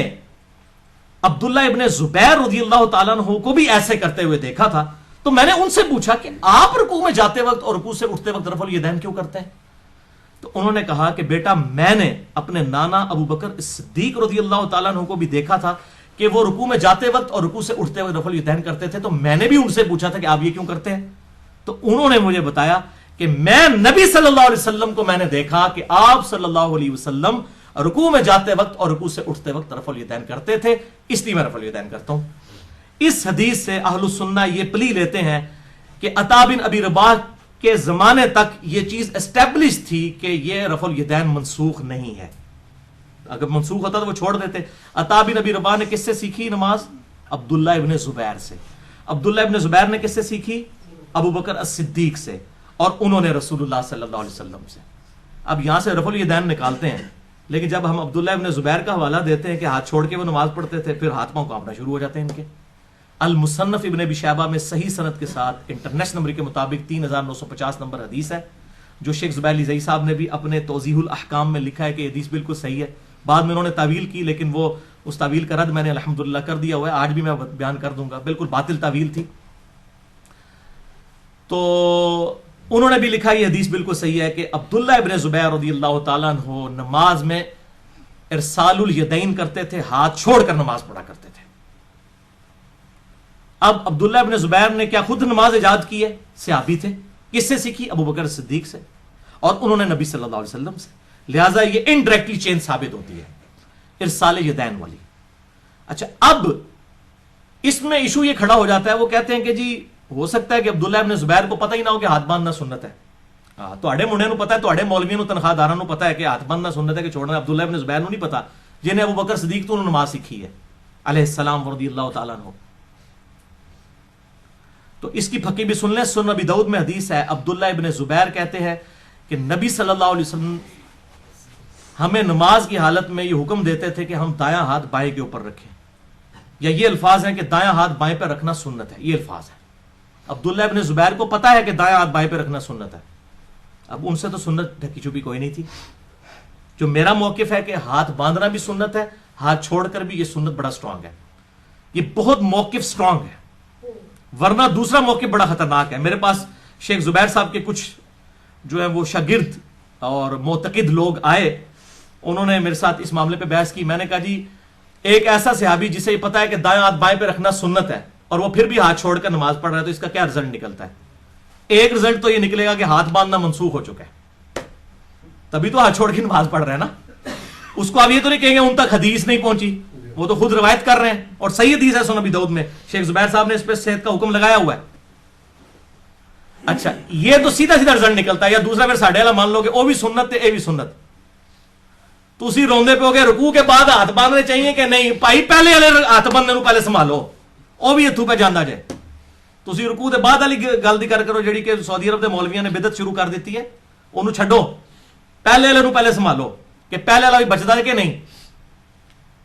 Speaker 2: عبداللہ ابن زبیر رضی اللہ تعالیٰ عنہ کو بھی ایسے کرتے ہوئے دیکھا تھا، تو میں نے ان سے پوچھا کہ آپ رکوع میں جاتے وقت اور رکوع سے اٹھتے وقت رفع الیدین کیوں کرتے ہیں؟ تو انہوں نے کہا کہ بیٹا میں نے اپنے نانا ابو بکر صدیق رضی اللہ تعالیٰ عنہ کو بھی دیکھا تھا کہ وہ رکوع میں جاتے وقت اور رکوع سے اٹھتے وقت رفع الیدین کرتے تھے، تو میں نے بھی ان سے پوچھا تھا کہ آپ یہ کیوں کرتے ہیں؟ تو انہوں نے مجھے بتایا کہ میں نبی صلی اللہ علیہ وسلم کو میں نے دیکھا کہ آپ صلی اللہ علیہ وسلم رکوع میں جاتے وقت اور رکوع سے اٹھتے وقت رفع الیدین کرتے تھے، اس لیے میں رفع الیدین کرتا ہوں. اس حدیث سے اہل السنہ یہ پلی لیتے ہیں کہ عطا بن ابی رباح کے زمانے تک یہ چیز اسٹیبلش تھی کہ یہ رفع الیدین منسوخ نہیں ہے. اگر منسوخ ہوتا تو وہ چھوڑ دیتے. عطا بن ابی رباح نے کس سے سیکھی نماز؟ عبداللہ ابن زبیر سے. عبداللہ ابن زبیر نے کس سے سیکھی؟ ابو بکر الصدیق سے. اور انہوں نے رسول اللہ صلی اللہ علیہ وسلم سے. اب یہاں سے رفع الیدین نکالتے ہیں، لیکن جب ہم عبداللہ ابن زبیر کا حوالہ دیتے ہیں کہ ہاتھ چھوڑ کے وہ نماز پڑھتے تھے، پھر ہاتھ پاؤں کانپنا شروع ہو جاتے ہیں ان کے. المصنف ابن ابی شیبہ میں صحیح سند کے ساتھ انٹرنیشنل نمبر کے مطابق 3950 نمبر حدیث ہے، جو شیخ زبیر علیزئی صاحب نے بھی اپنے توضیح الاحکام میں لکھا ہے کہ یہ حدیث بالکل صحیح ہے. بعد میں انہوں نے تعویل کی، لیکن وہ اس تعویل کا رد میں نے الحمدللہ کر دیا ہوا ہے. آج بھی میں بیان کر دوں گا، بالکل باطل تعویل تھی. تو انہوں نے بھی لکھا یہ حدیث بالکل صحیح ہے کہ عبداللہ ابن زبیر رضی اللہ تعالیٰ عنہ نماز میں ارسال الیدین کرتے تھے، ہاتھ چھوڑ کر نماز پڑھا کرتے تھے. اب عبداللہ ابن زبیر نے کیا خود نماز ایجاد کی ہے؟ صحابی تھے. کس سے سیکھی؟ ابو بکر صدیق سے، اور انہوں نے نبی صلی اللہ علیہ وسلم سے. لہٰذا یہ انڈائریکٹلی چین ثابت ہوتی ہے ارسال یدین والی. اچھا، اب اس میں ایشو یہ کھڑا ہو جاتا ہے، وہ کہتے ہیں کہ جی ہو سکتا ہے کہ عبداللہ ابن زبیر کو پتہ ہی نہ ہو کہ ہاتھ باندھنا سنت ہے. تواڈے منڈے نو پتا ہے، تواڈے مولویوں نو تنخواہ داراں نو پتا ہے کہ ہاتھ باندھنا سنت ہے کہ چھوڑنا. عبداللہ ابن زبیر نو نہیں پتا، جنہیں ابو بکر صدیق تو نماز سیکھی ہے علیہ السلام رضی اللہ تعالیٰ عنہ. تو اس کی پھکی بھی سن لیں. سنن ابی داؤد میں حدیث ہے، عبداللہ ابن زبیر کہتے ہیں کہ نبی صلی اللہ علیہ وسلم ہمیں نماز کی حالت میں یہ حکم دیتے تھے کہ ہم دایاں ہاتھ بائیں کے اوپر رکھیں، یا یہ الفاظ ہیں کہ دایاں ہاتھ بائیں پہ رکھنا سنت ہے. یہ الفاظ ہے. عبداللہ ابن زبیر کو پتا ہے کہ دایاں ہاتھ بائیں پہ رکھنا سنت ہے. اب ان سے تو سنت ڈھکی چھپی کوئی نہیں تھی. جو میرا موقف ہے کہ ہاتھ باندھنا بھی سنت ہے، ہاتھ چھوڑ کر بھی یہ سنت بڑا سٹرانگ ہے. یہ بہت موقف سٹرانگ ہے، ورنہ دوسرا موقف بڑا خطرناک ہے. میرے پاس شیخ زبیر صاحب کے کچھ جو ہے وہ شاگرد اور معتقد لوگ آئے، انہوں نے میرے ساتھ اس معاملے پہ بحث کی. میں نے کہا جی ایک ایسا صحابی جسے یہ پتا ہے کہ دایاں ہاتھ بائیں پہ رکھنا سنت ہے اور وہ پھر بھی ہاتھ چھوڑ کر نماز پڑھ رہا ہے، تو اس کا کیا رزلٹ نکلتا ہے؟ ایک رزلٹ تو یہ نکلے گا کہ ہاتھ باندھنا منسوخ ہو چکا ہے، تبھی تو ہاتھ چھوڑ کے نماز پڑھ رہے ہیں نا. اس کو آپ یہ تو نہیں کہیں گے ان تک حدیث نہیں پہنچی، وہ تو خود روایت کر رہے ہیں اور صحیح حدیث ہے سنن ابی داؤد میں. شیخ زبیر صاحب نے اس پہ صحت کا حکم لگایا ہوا ہے. اچھا، یہ تو سیدھا سیدھا رزلٹ نکلتا ہے. یا دوسرا پھر ساڈے والا مان لو کہ وہ بھی سنت تے اے بھی سنت. تسی روندے پہ ہو گئے رکوع کے بعد ہاتھ باندھنے چاہیے کہ نہیں؟ بھائی پہلے والے ہاتھ باندھنے نو پہلے سنبھالو، وہ بھی ہتھوں پہ جانا جائے. تسی رکوع دے بعد والی گل دی کر کرو جڑی کہ سعودی عرب دے مولویاں نے بدعت شروع کر دیتی ہے، انہوں چھڈو. پہلے والے نو پہلے سنبھالو کہ پہلے والا بھی بچدا ہے کہ نہیں.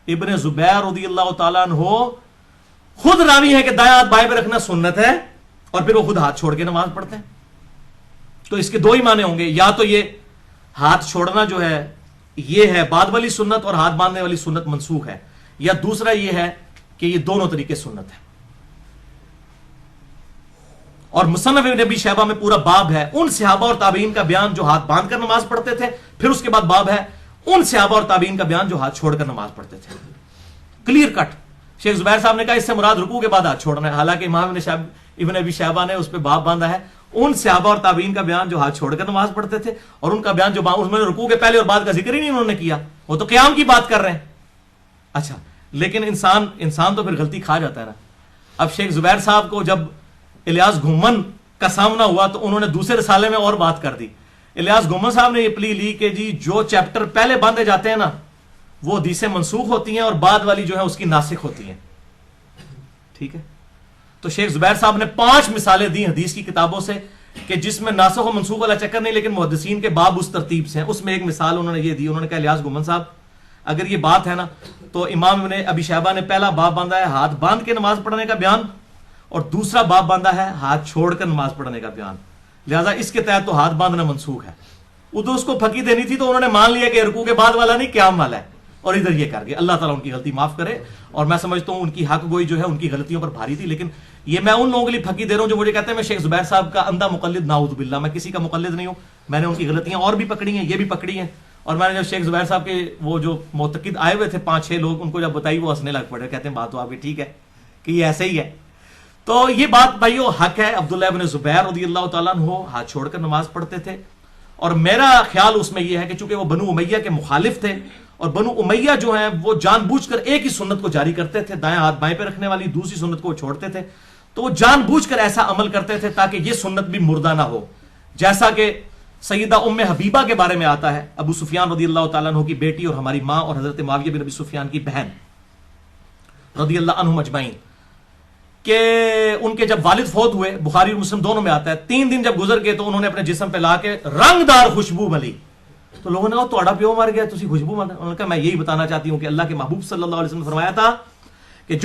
Speaker 2: ابن زبیر رضی اللہ تعالیٰ عنہ خود راوی ہے کہ دایاں ہاتھ بائیں پہ رکھنا سنت ہے، اور پھر وہ خود ہاتھ چھوڑ کے نماز پڑھتے ہیں. تو اس کے دو ہی معنی ہوں گے، یا تو یہ ہاتھ چھوڑنا جو ہے یہ ہے بعد والی سنت اور ہاتھ باندھنے والی سنت منسوخ ہے، یا دوسرا یہ ہے کہ یہ دونوں طریقے سنت ہے. اور مصنف ابن ابی شیبہ میں پورا باب ہے ان صحابہ اور تابعین کا بیان جو ہاتھ باندھ کر نماز پڑھتے تھے، پھر اس کے بعد باب ہے ان صحابہ اور تابعین کا بیان جو ہاتھ چھوڑ کر نماز پڑھتے تھے. Clear cut. شیخ زبیر صاحب نے کہا اس سے مراد رکوع کے بعد ہاتھ چھوڑنا ہے، حالانکہ امام ابن ابی شیبہ نے اس پہ باب باندھا ہے ان صحابہ اور تابعین کا بیان جو ہاتھ چھوڑ کر نماز پڑھتے تھے، اور ان کا بیان جو اس میں رکوع کے پہلے اور بعد کا ذکر ہی نہیں انہوں نے کیا، وہ تو قیام کی بات کر رہے ہیں. اچھا، لیکن انسان تو پھر غلطی کھا جاتا ہے نا. اب شیخ زبیر صاحب کو جب الیاس گھومن کا سامنا ہوا تو انہوں نے دوسرے رسالے میں اور بات کر دی. الیاس گھومن صاحب نے یہ پلی لی کہ جی جو چیپٹر پہلے باندھے جاتے ہیں نا وہ حدیثیں منسوخ ہوتی ہیں اور بعد والی جو ہے اس کی ناسخ ہوتی ہیں. ٹھیک ہے, تو شیخ زبیر صاحب نے 5 مثالیں دی حدیث کی کتابوں سے کہ جس میں ناسخ و منسوخ والا چکر نہیں, لیکن محدثین کے باب اس ترتیب سے ہیں. اس میں ایک مثال انہوں نے یہ دی, انہوں نے کہا الیاس گھومن صاحب اگر یہ بات ہے نا تو امام نے ابی شیبہ نے پہلا باب باندھا ہے ہاتھ باندھ کے نماز پڑھنے کا بیان, اور دوسرا باب باندھا ہے ہاتھ چھوڑ کر نماز پڑھنے کا بیان, لہذا اس کے تحت تو ہاتھ باندھنا منسوخ ہے. ادھر اس کو پھکی دینی تھی تو انہوں نے مان لیا کہ رکوع کے بعد والا نہیں قیام والا ہے, اور ادھر یہ کر گئے. اللہ تعالیٰ ان کی غلطی معاف کرے, اور میں سمجھتا ہوں ان کی حق گوئی جو ہے ان کی غلطیوں پر بھاری تھی. لیکن یہ میں ان لوگوں کے لیے پھکی دے رہا ہوں جو مجھے کہتے ہیں میں شیخ زبیر صاحب کا اندھا مقلد, نعوذ باللہ, میں کسی کا مقلد نہیں ہوں. میں نے ان کی غلطیاں اور بھی پکڑی ہیں, یہ بھی پکڑی ہیں, اور میں نے جب شیخ زبیر صاحب کے وہ جو معتقد آئے ہوئے تھے 5-6 لوگ, ان کو جب بتائی وہ ہنسنے لگ پڑے, کہتے ہیں بات تو آپ کی ٹھیک ہے کہ یہ ایسے ہی ہے. تو یہ بات بھائیو حق ہے. عبداللہ ابن زبیر رضی اللہ تعالیٰ عنہ ہاتھ چھوڑ کر نماز پڑھتے تھے, اور میرا خیال اس میں یہ ہے کہ چونکہ وہ بنو امیہ کے مخالف تھے, اور بنو امیہ جو ہیں وہ جان بوجھ کر ایک ہی سنت کو جاری کرتے تھے, دائیں ہاتھ بائیں پہ رکھنے والی, دوسری سنت کو وہ چھوڑتے تھے, تو وہ جان بوجھ کر ایسا عمل کرتے تھے تاکہ یہ سنت بھی مردہ نہ ہو. جیسا کہ سیدہ ام حبیبہ کے بارے میں آتا ہے, ابو سفیان رضی اللہ تعالیٰ عنہ کی بیٹی اور ہماری ماں, اور حضرت معاویہ بن ابی سفیان کی بہن رضی اللہ عنہم اجمعین, کہ ان کے جب والد فوت ہوئے, بخاری اور مسلم دونوں میں آتا ہے, 3 دن جب گزر گئے تو انہوں نے اپنے جسم پہ لا کے رنگدار خوشبو ملی. تو لوگوں نے کہا توڑا پیو مر گیا تسی خوشبو مل. انہوں نے کہا میں یہی بتانا چاہتی ہوں کہ اللہ کے محبوب صلی اللہ علیہ وسلم نے فرمایا تھا کہ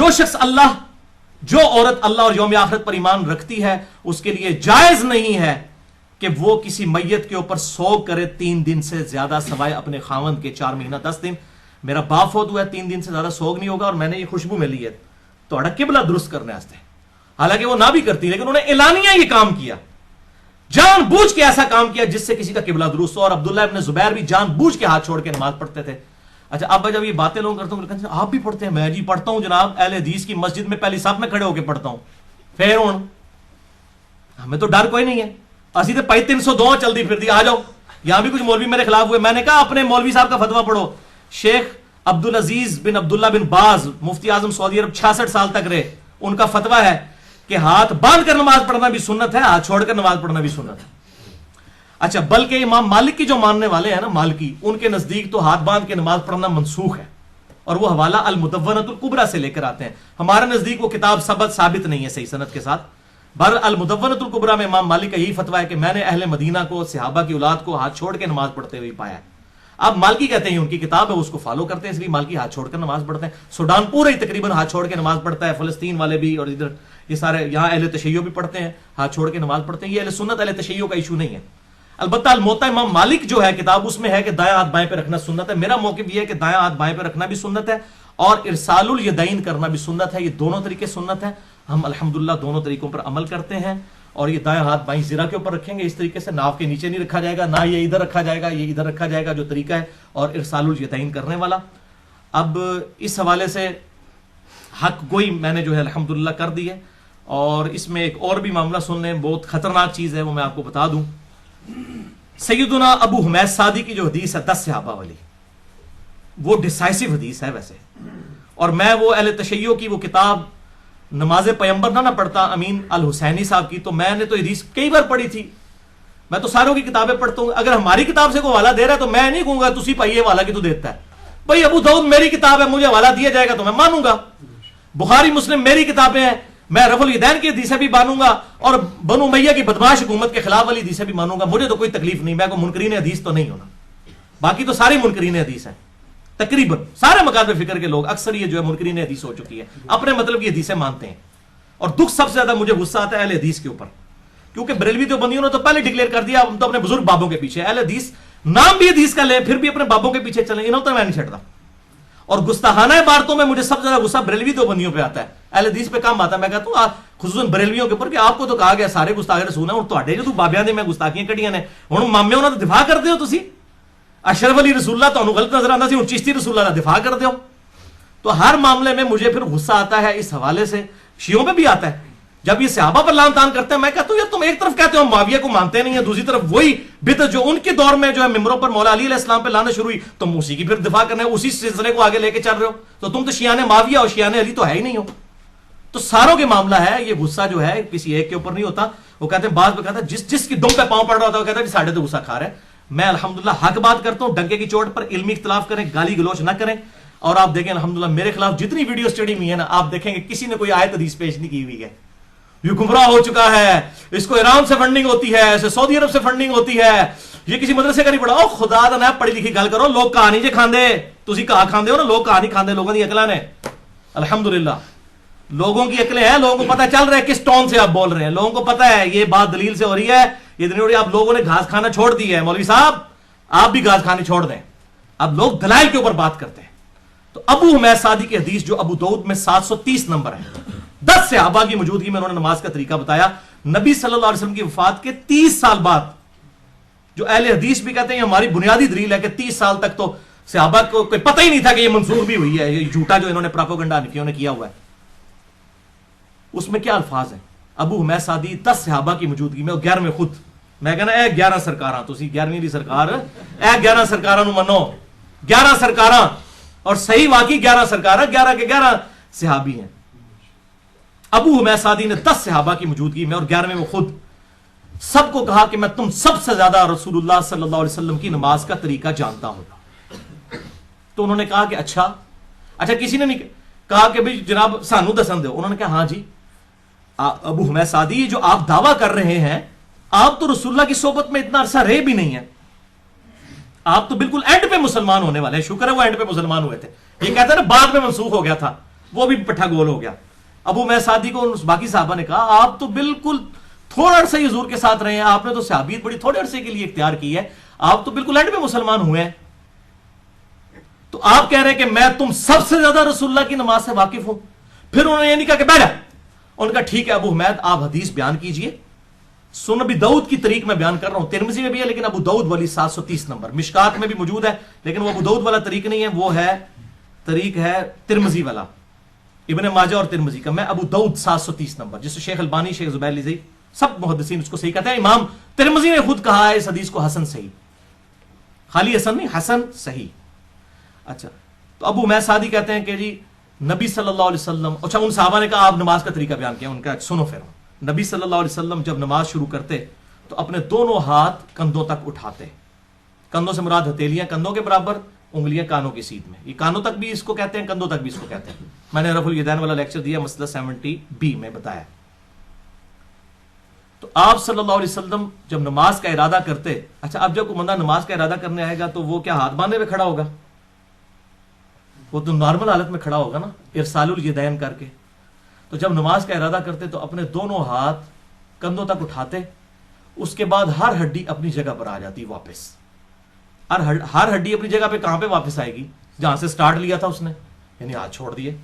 Speaker 2: جو عورت اللہ اور یوم آخرت پر ایمان رکھتی ہے اس کے لیے جائز نہیں ہے کہ وہ کسی میت کے اوپر سوگ کرے 3 دن سے زیادہ, سوائے اپنے خاوند کے 4 مہینہ 10 دن. میرا باپ فوت ہوا ہے, 3 دن سے زیادہ سوگ نہیں ہوگا, اور میں نے یہ خوشبو میں لی ہے تو قبلہ درست کرنے واسطے. حالانکہ وہ نہ بھی کرتی, لیکن انہوں نے اعلانیہ یہ کام کیا, جان بوجھ کے ایسا کام کیا جس سے کسی کا قبلہ درست ہو. اور عبداللہ ابن زبیر بھی جان بوجھ کے ہاتھ چھوڑ کے نماز پڑھتے تھے. اچھا اب جب یہ باتیں لوگ کرتا ہوں آپ بھی پڑھتے ہیں, میں جی پڑھتا ہوں جناب, اہل حدیث کی مسجد میں پہلی صف میں کھڑے ہو کے پڑھتا ہوں. پھر ہمیں تو ڈر کوئی نہیں ہے, اسی تو پائی 302 چلتی پھر دی, آ جاؤ. یہاں بھی کچھ مولوی میرے خلاف ہوئے, میں نے کہا اپنے مولوی صاحب کا فتویٰ پڑھو. شیخ عبدالعزیز بن عبداللہ بن باز مفتی اعظم سعودی عرب 66 سال تک رہے, ان کا فتویٰ ہے کہ ہاتھ باندھ کر نماز پڑھنا بھی سنت ہے, ہاتھ چھوڑ کر نماز پڑھنا بھی سنت ہے. اچھا بلکہ امام مالک کی جو ماننے والے ہیں نا, مالکی, ان کے نزدیک تو ہاتھ باندھ کے نماز پڑھنا منسوخ ہے, اور وہ حوالہ المدونۃ الکبریٰ سے لے کر آتے ہیں. ہمارے نزدیک وہ کتاب ثابت نہیں ہے صحیح سند کے ساتھ. بہر المدونۃ الکبریٰ میں امام مالک کا یہی فتویٰ ہے کہ میں نے اہل مدینہ کو, صحابہ کی اولاد کو ہاتھ چھوڑ کے نماز پڑھتے ہوئے پایا ہے. اب مالکی کہتے ہیں ان کی کتاب ہے, اس کو فالو کرتے ہیں, اس لیے مالکی ہاتھ چھوڑ کر نماز پڑھتے ہیں. سوڈان پورا ہی تقریباً ہاتھ چھوڑ کے نماز پڑھتا ہے, فلسطین والے بھی, اور ادھر یہ سارے یہاں اہل تشیع بھی پڑھتے ہیں, ہاتھ چھوڑ کے نماز پڑھتے ہیں. یہ اہل سنت اہل تشیع کا ایشو نہیں ہے. البتہ الموطا امام مالک جو ہے کتاب, اس میں ہے کہ دائیں ہاتھ بائیں پہ رکھنا سنت ہے. میرا موقف یہ ہے کہ دائیں ہاتھ بائیں پہ رکھنا بھی سنت ہے, اور ارسال الیدین کرنا بھی سنت ہے. یہ دونوں طریقے سنت ہیں. ہم الحمدللہ دونوں طریقوں پر عمل کرتے ہیں. اور یہ دائیں ہاتھ بائیں زرہ کے اوپر رکھیں گے اس طریقے سے, ناف کے نیچے نہیں رکھا جائے گا, نہ یہ ادھر رکھا جائے گا, یہ ادھر رکھا جائے گا جو طریقہ ہے, اور ارسال الیدین کرنے والا. اب اس حوالے سے حق گوئی میں نے جو ہے الحمدللہ کر دی ہے. اور اس میں ایک اور بھی معاملہ سن لیں, بہت خطرناک چیز ہے, وہ میں آپ کو بتا دوں. سیدنا ابو حمید سعدی کی جو حدیث ہے 10 صحابہ والی, وہ ڈیسائسو حدیث ہے ویسے, اور میں وہ اہل تشیع کی وہ کتاب نماز پیمبر نہ پڑھتا امین الحسینی صاحب کی, تو میں نے تو حدیث کئی بار پڑھی تھی. میں تو ساروں کی کتابیں پڑھتا ہوں. اگر ہماری کتاب سے کوئی حوالہ دے رہا ہے تو میں نہیں کہوں گا تسی پائیے حوالہ کی تو دیتا ہے. بھائی ابو داؤد میری کتاب ہے, مجھے حوالہ دیا جائے گا تو میں مانوں گا. بخاری مسلم میری کتابیں ہیں, میں رفع الیدین کی حدیثیں بھی مانوں گا, اور بنو امیہ کی بدمعاش حکومت کے خلاف والی حدیثیں بھی مانوں گا. مجھے تو کوئی تکلیف نہیں, میں کوئی منکرین حدیث تو نہیں ہونا. باقی تو سارے منکرین حدیث ہیں, تقریباً سارے مکاتب فکر کے لوگ, اکثر یہ جو ہے منکرین حدیث ہو چکی ہے, اپنے مطلب کی حدیثیں مانتے ہیں. اور دکھ سب سے زیادہ مجھے غصہ آتا ہے اہل حدیث کے اوپر, کیونکہ بریلوی دیوبندیوں نے تو پہلے ڈکلیئر کر دیا ہم تو اپنے بزرگ بابوں کے پیچھے. اہل حدیث نام بھی حدیث کا لیں پھر بھی اپنے بابوں کے پیچھے چلیں, انہوں تو میں نہیں چھڑتا. اور گستاخانہ عبارتوں میں مجھے سب سے زیادہ غصہ بریلوی دیوبندیوں پہ آتا ہے, اہل حدیث پہ کام آتا ہے. میں کہتا ہوں خصوصاً بریلویوں کے اوپر کہ آپ کو تو کہا گیا سارے گستاخ رسول ہیں, اور تواڈے جو بابیاں دے میں گستاخیاں کڑیاں نے, ہن مامے انہاں دا دفاع کردے ہو تسی. اشرف علی رسول اللہ تانوں غلط نظر آندا سی, ہن چشتی رسول اللہ دا دفاع کردے ہو. تو ہر معاملے میں مجھے پھر غصہ آتا ہے اس حوالے سے. شیعوں پہ بھی آتا ہے جب یہ صحابہ پر لعن طعن کرتے ہیں. میں کہتا ہوں یار تم ایک طرف کہتے ہو معاویہ کو مانتے نہیں ہیں, دوسری طرف وہی بدعت جو ان کے دور میں جو ہے ممبروں پر مولا علی علیہ السلام پہ لعنت شروع ہوئی, تم اسی کی پھر دفاع کرنے, اسی سلسلے کو آگے لے کے چل رہے ہو. تو تم تو شیعان معاویہ اور شیعان علی تو ہے ہی نہیں ہو. تو ساروں کے معاملہ ہے. یہ غصہ جو ہے کسی ایک کے اوپر نہیں ہوتا. وہ کہتے ہیں بعض میں کہتا ہے جس کی دم پہ پاؤں پڑ رہا ہوتا ہے وہ کہتا ہے کہ ساڑھے تو غصہ کھا رہا ہے. میں الحمدللہ حق بات کرتا ہوں, ڈنکے کی چوٹ پر علمی اختلاف کریں, گالی گلوچ نہ کریں. اور آپ دیکھیں الحمدللہ میرے خلاف جتنی ویڈیو اسٹڈی ہوئی ہے نا, آپ دیکھیں گے کسی نے کوئی آیت حدیث پیش نہیں کی ہوئی ہے. یہ گمراہ ہو چکا ہے, اس کو ایران سے فنڈنگ ہوتی ہے, اسے سعودی عرب سے فنڈنگ ہوتی ہے, یہ کسی مدرسے کا نہیں پڑھا. او خدا دا نہ پڑھی لکھی گل کرو, لوگ کہاں نہیں جے کھاندے, تسی کہاں کھاندے ہو نا, لوگ کہاں نہیں کھاندے, لوگوں دی عقلاں نے. الحمدللہ لوگوں کی عقلیں ہیں, لوگوں کو پتہ چل رہا ہے کس ٹون سے آپ بول رہے ہیں, لوگوں کو پتہ ہے یہ بات دلیل سے ہو رہی ہے, یہ نہیں ہو رہی. آپ لوگوں نے گھاس کھانا چھوڑ دی ہے. مولوی صاحب آپ بھی گھاس کھانی چھوڑ دیں, اب لوگ دلائل کے اوپر بات کرتے ہیں. تو ابو حمید سعدی کی حدیث جو ابو داؤد میں 730 نمبر ہے, 10 صحابہ کی موجودگی میں انہوں نے نماز کا طریقہ بتایا. نبی صلی اللہ علیہ وسلم کی وفات کے 30 سال بعد, جو اہل حدیث بھی کہتے ہیں ہماری بنیادی دلیل ہے کہ 30 سال تک تو صحابہ کو کوئی پتہ ہی نہیں تھا کہ یہ منسوخ بھی ہوئی ہے, یہ جھوٹا جو انہوں نے پراپوگنڈا حنفیوں نے کیا ہوا ہے. اس میں کیا الفاظ ہیں؟ ابو حمید سعدی 10 صحابہ کی موجودگی میں, اور 11 خود. میں کہنا اے 11 سرکاراں, تسی 11ویں دی سرکار, اے 11 سرکاراں نو منو, 11 سرکاراں, اور صحیح واقعی 11 سرکاراں, 11 کے 11 صحابی ہیں. ابو حمید سعدی نے 10 صحابہ کی موجودگی میں اور 11ویں میں خود سب کو کہا کہ میں تم سب سے زیادہ رسول اللہ صلی اللہ علیہ وسلم کی نماز کا طریقہ جانتا ہوں. تو انہوں نے کہا کہ اچھا. کسی نے نہیں کہا کہ بھئی جناب سانو دسن دو. انہوں نے کہا ہاں جی ابو حمید سعدی, جو آپ دعویٰ کر رہے ہیں, آپ تو رسول اللہ کی صحبت میں اتنا عرصہ رہے بھی نہیں ہیں, آپ تو بالکل اینڈ پہ مسلمان ہونے والے ہیں. شکر ہے وہ اینڈ پہ مسلمان ہوئے تھے. یہ کہتا ہے نا بعد میں منسوخ ہو گیا تھا, وہ بھی پٹھا گول ہو گیا. ابو حمید سعدی کو باقی صحابہ نے کہا آپ تو بالکل تھوڑا عرصہ ہی حضور کے ساتھ رہے ہیں, آپ نے تو صحابیت بڑی تھوڑے عرصے کے لیے اختیار کی ہے, آپ تو بالکل اینڈ پہ مسلمان ہوئے ہیں. تو آپ کہہ رہے ہیں کہ میں تم سب سے زیادہ رسول اللہ کی نماز سے واقف ہوں. پھر انہوں نے یہ نہیں کہا کہ بیٹھا, ان کا ٹھیک ہے ابو حمید آپ حدیث بیان کیجئے. سنن ابی داؤد کی طریق میں بیان کر رہا ہوں, ترمذی میں بھی ہے لیکن ابو داؤد والی 730 نمبر, مشکات میں بھی موجود ہے لیکن وہ ابو داؤد والا طریق نہیں ہے, وہ ہے طریق ہے ترمذی والا, ابن ماجہ اور ترمذی کا. میں ابو داؤد 730 نمبر, جس سے شیخ البانی, شیخ زبیر لذی, سب محدثین اس کو صحیح کہتے ہیں. امام ترمذی نے خود کہا ہے اس حدیث کو حسن صحیح, خالی حسن نہیں, حسن صحیح. اچھا, تو ابو حمید سعدی کہتے ہیں کہ جی نبی صلی اللہ علیہ وسلم, اچھا ان صحابہ نے کہا آپ نماز کا طریقہ بیان کیا, ان کا سنو پھر. نبی صلی اللہ علیہ وسلم جب نماز شروع کرتے تو اپنے دونوں ہاتھ کندھوں تک اٹھاتے. کندھوں سے مراد ہتھیلیاں کندھوں کے برابر, انگلیاں کانوں کی سیدھ میں. یہ کانوں تک بھی اس کو کہتے ہیں, کندھوں تک بھی اس کو کہتے ہیں. میں نے رفع الیدین والا لیکچر دیا, مسئلہ 70B میں بتایا. تو آپ صلی اللہ علیہ وسلم جب نماز کا ارادہ کرتے, اچھا اب جب کوئی بندہ نماز کا ارادہ کرنے آئے گا تو وہ کیا ہاتھ باندھے ہوئے کھڑا ہوگا؟ وہ تو نارمل حالت میں کھڑا ہوگا نا, ارسال الیدین کر کے. تو جب نماز کا ارادہ کرتے تو اپنے دونوں ہاتھ کندھوں تک اٹھاتے, اس کے بعد ہر ہڈی اپنی جگہ پر آ جاتی واپس. ہر ہڈی اپنی جگہ پہ کہاں پہ واپس آئے گی؟ جہاں سے سٹارٹ لیا تھا اس نے, یعنی ہاتھ چھوڑ دیے,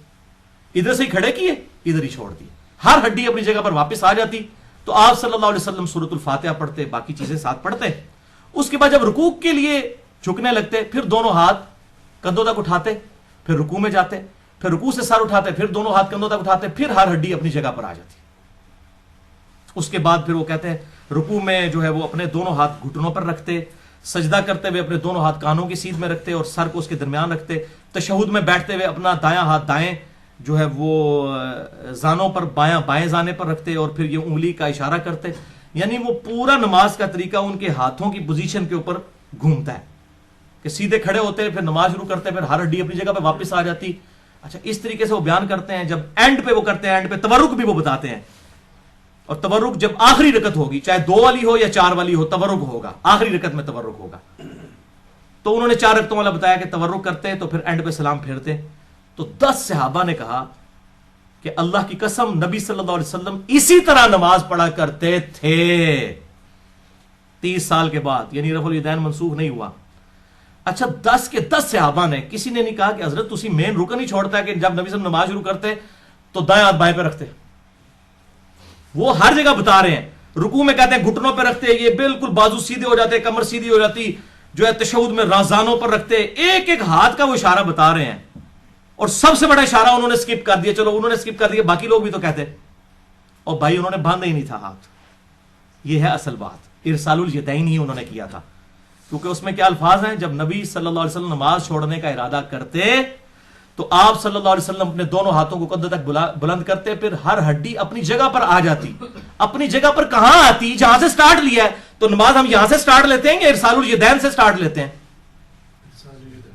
Speaker 2: ادھر سے ہی کھڑے کیے, ادھر ہی چھوڑ دیے, ہر ہڈی اپنی جگہ پر واپس آ جاتی. تو آپ صلی اللہ علیہ وسلم سورۃ الفاتحہ پڑھتے, باقی چیزیں ساتھ پڑھتے. اس کے بعد جب رکوع کے لیے جھکنے لگتے, پھر دونوں ہاتھ کندھوں تک اٹھاتے, پھر رکوع میں جاتے, پھر رکوع سے سر اٹھاتے, پھر دونوں ہاتھ کندھوں تک اٹھاتے, پھر ہر ہڈی اپنی جگہ پر آ جاتی. اس کے بعد پھر وہ کہتے ہیں رکوع میں جو ہے وہ اپنے دونوں ہاتھ گھٹنوں پر رکھتے, سجدہ کرتے ہوئے اپنے دونوں ہاتھ کانوں کی سیدھ میں رکھتے اور سر کو اس کے درمیان رکھتے. تشہد میں بیٹھتے ہوئے اپنا دایاں ہاتھ دائیں جو ہے وہ زانوں پر, بائیں زانے پر رکھتے, اور پھر یہ انگلی کا اشارہ کرتے. یعنی وہ پورا نماز کا طریقہ ان کے ہاتھوں کی پوزیشن کے اوپر گھومتا ہے کہ سیدھے کھڑے ہوتے, پھر نماز شروع کرتے, پھر ہر ہڈی اپنی جگہ پہ واپس آ جاتی. اچھا, اس طریقے سے وہ بیان کرتے ہیں. جب اینڈ پہ وہ کرتے ہیں, اینڈ پہ تورک بھی وہ بتاتے ہیں, اور تورک جب آخری رکعت ہوگی, چاہے 2 والی ہو یا 4 والی ہو, تورک ہوگا, آخری رکعت میں تورک ہوگا. تو انہوں نے 4 رکعتوں والا بتایا کہ تورک کرتے تو پھر اینڈ پہ سلام پھیرتے. تو 10 صحابہ نے کہا کہ اللہ کی قسم نبی صلی اللہ علیہ وسلم اسی طرح نماز پڑھا کرتے تھے 30 سال کے بعد, یعنی رفع الیدین منسوخ نہیں ہوا. اچھا, 10 کے 10 صحابہ نے, کسی نے نہیں کہا کہ حضرت تسی مین رکن ہی چھوڑتا ہے کہ جب نبی صلی اللہ علیہ وسلم نماز شروع کرتے تو دائیں ہاتھ بائیں پہ رکھتے. وہ ہر جگہ بتا رہے ہیں. رکوع میں کہتے ہیں گھٹنوں پہ رکھتے, یہ بالکل بازو سیدھے ہو جاتے, کمر سیدھی ہو جاتی, جو ہے تشہد میں رازانوں پر رکھتے. ایک ایک ہاتھ کا وہ اشارہ بتا رہے ہیں, اور سب سے بڑا اشارہ انہوں نے سکپ کر دیا. چلو انہوں نے سکپ کر دیا, باقی لوگ بھی تو کہتے, اور بھائی انہوں نے باندھا ہی نہیں تھا ہاتھ. یہ ہے اصل بات, ارسال الیدین ہی انہوں نے کیا تھا. کیونکہ اس میں کیا الفاظ ہیں, جب نبی صلی اللہ علیہ وسلم نماز چھوڑنے کا ارادہ کرتے تو آپ صلی اللہ علیہ وسلم اپنے دونوں ہاتھوں کو قد تک بلند کرتے, پھر ہر ہڈی اپنی جگہ پر آ جاتی. اپنی جگہ پر کہاں آتی؟ جہاں سے سٹارٹ لیا ہے. تو نماز ہم یہاں سے سٹارٹ لیتے ہیں کہ ارسال الیدین سے سٹارٹ لیتے ہیں؟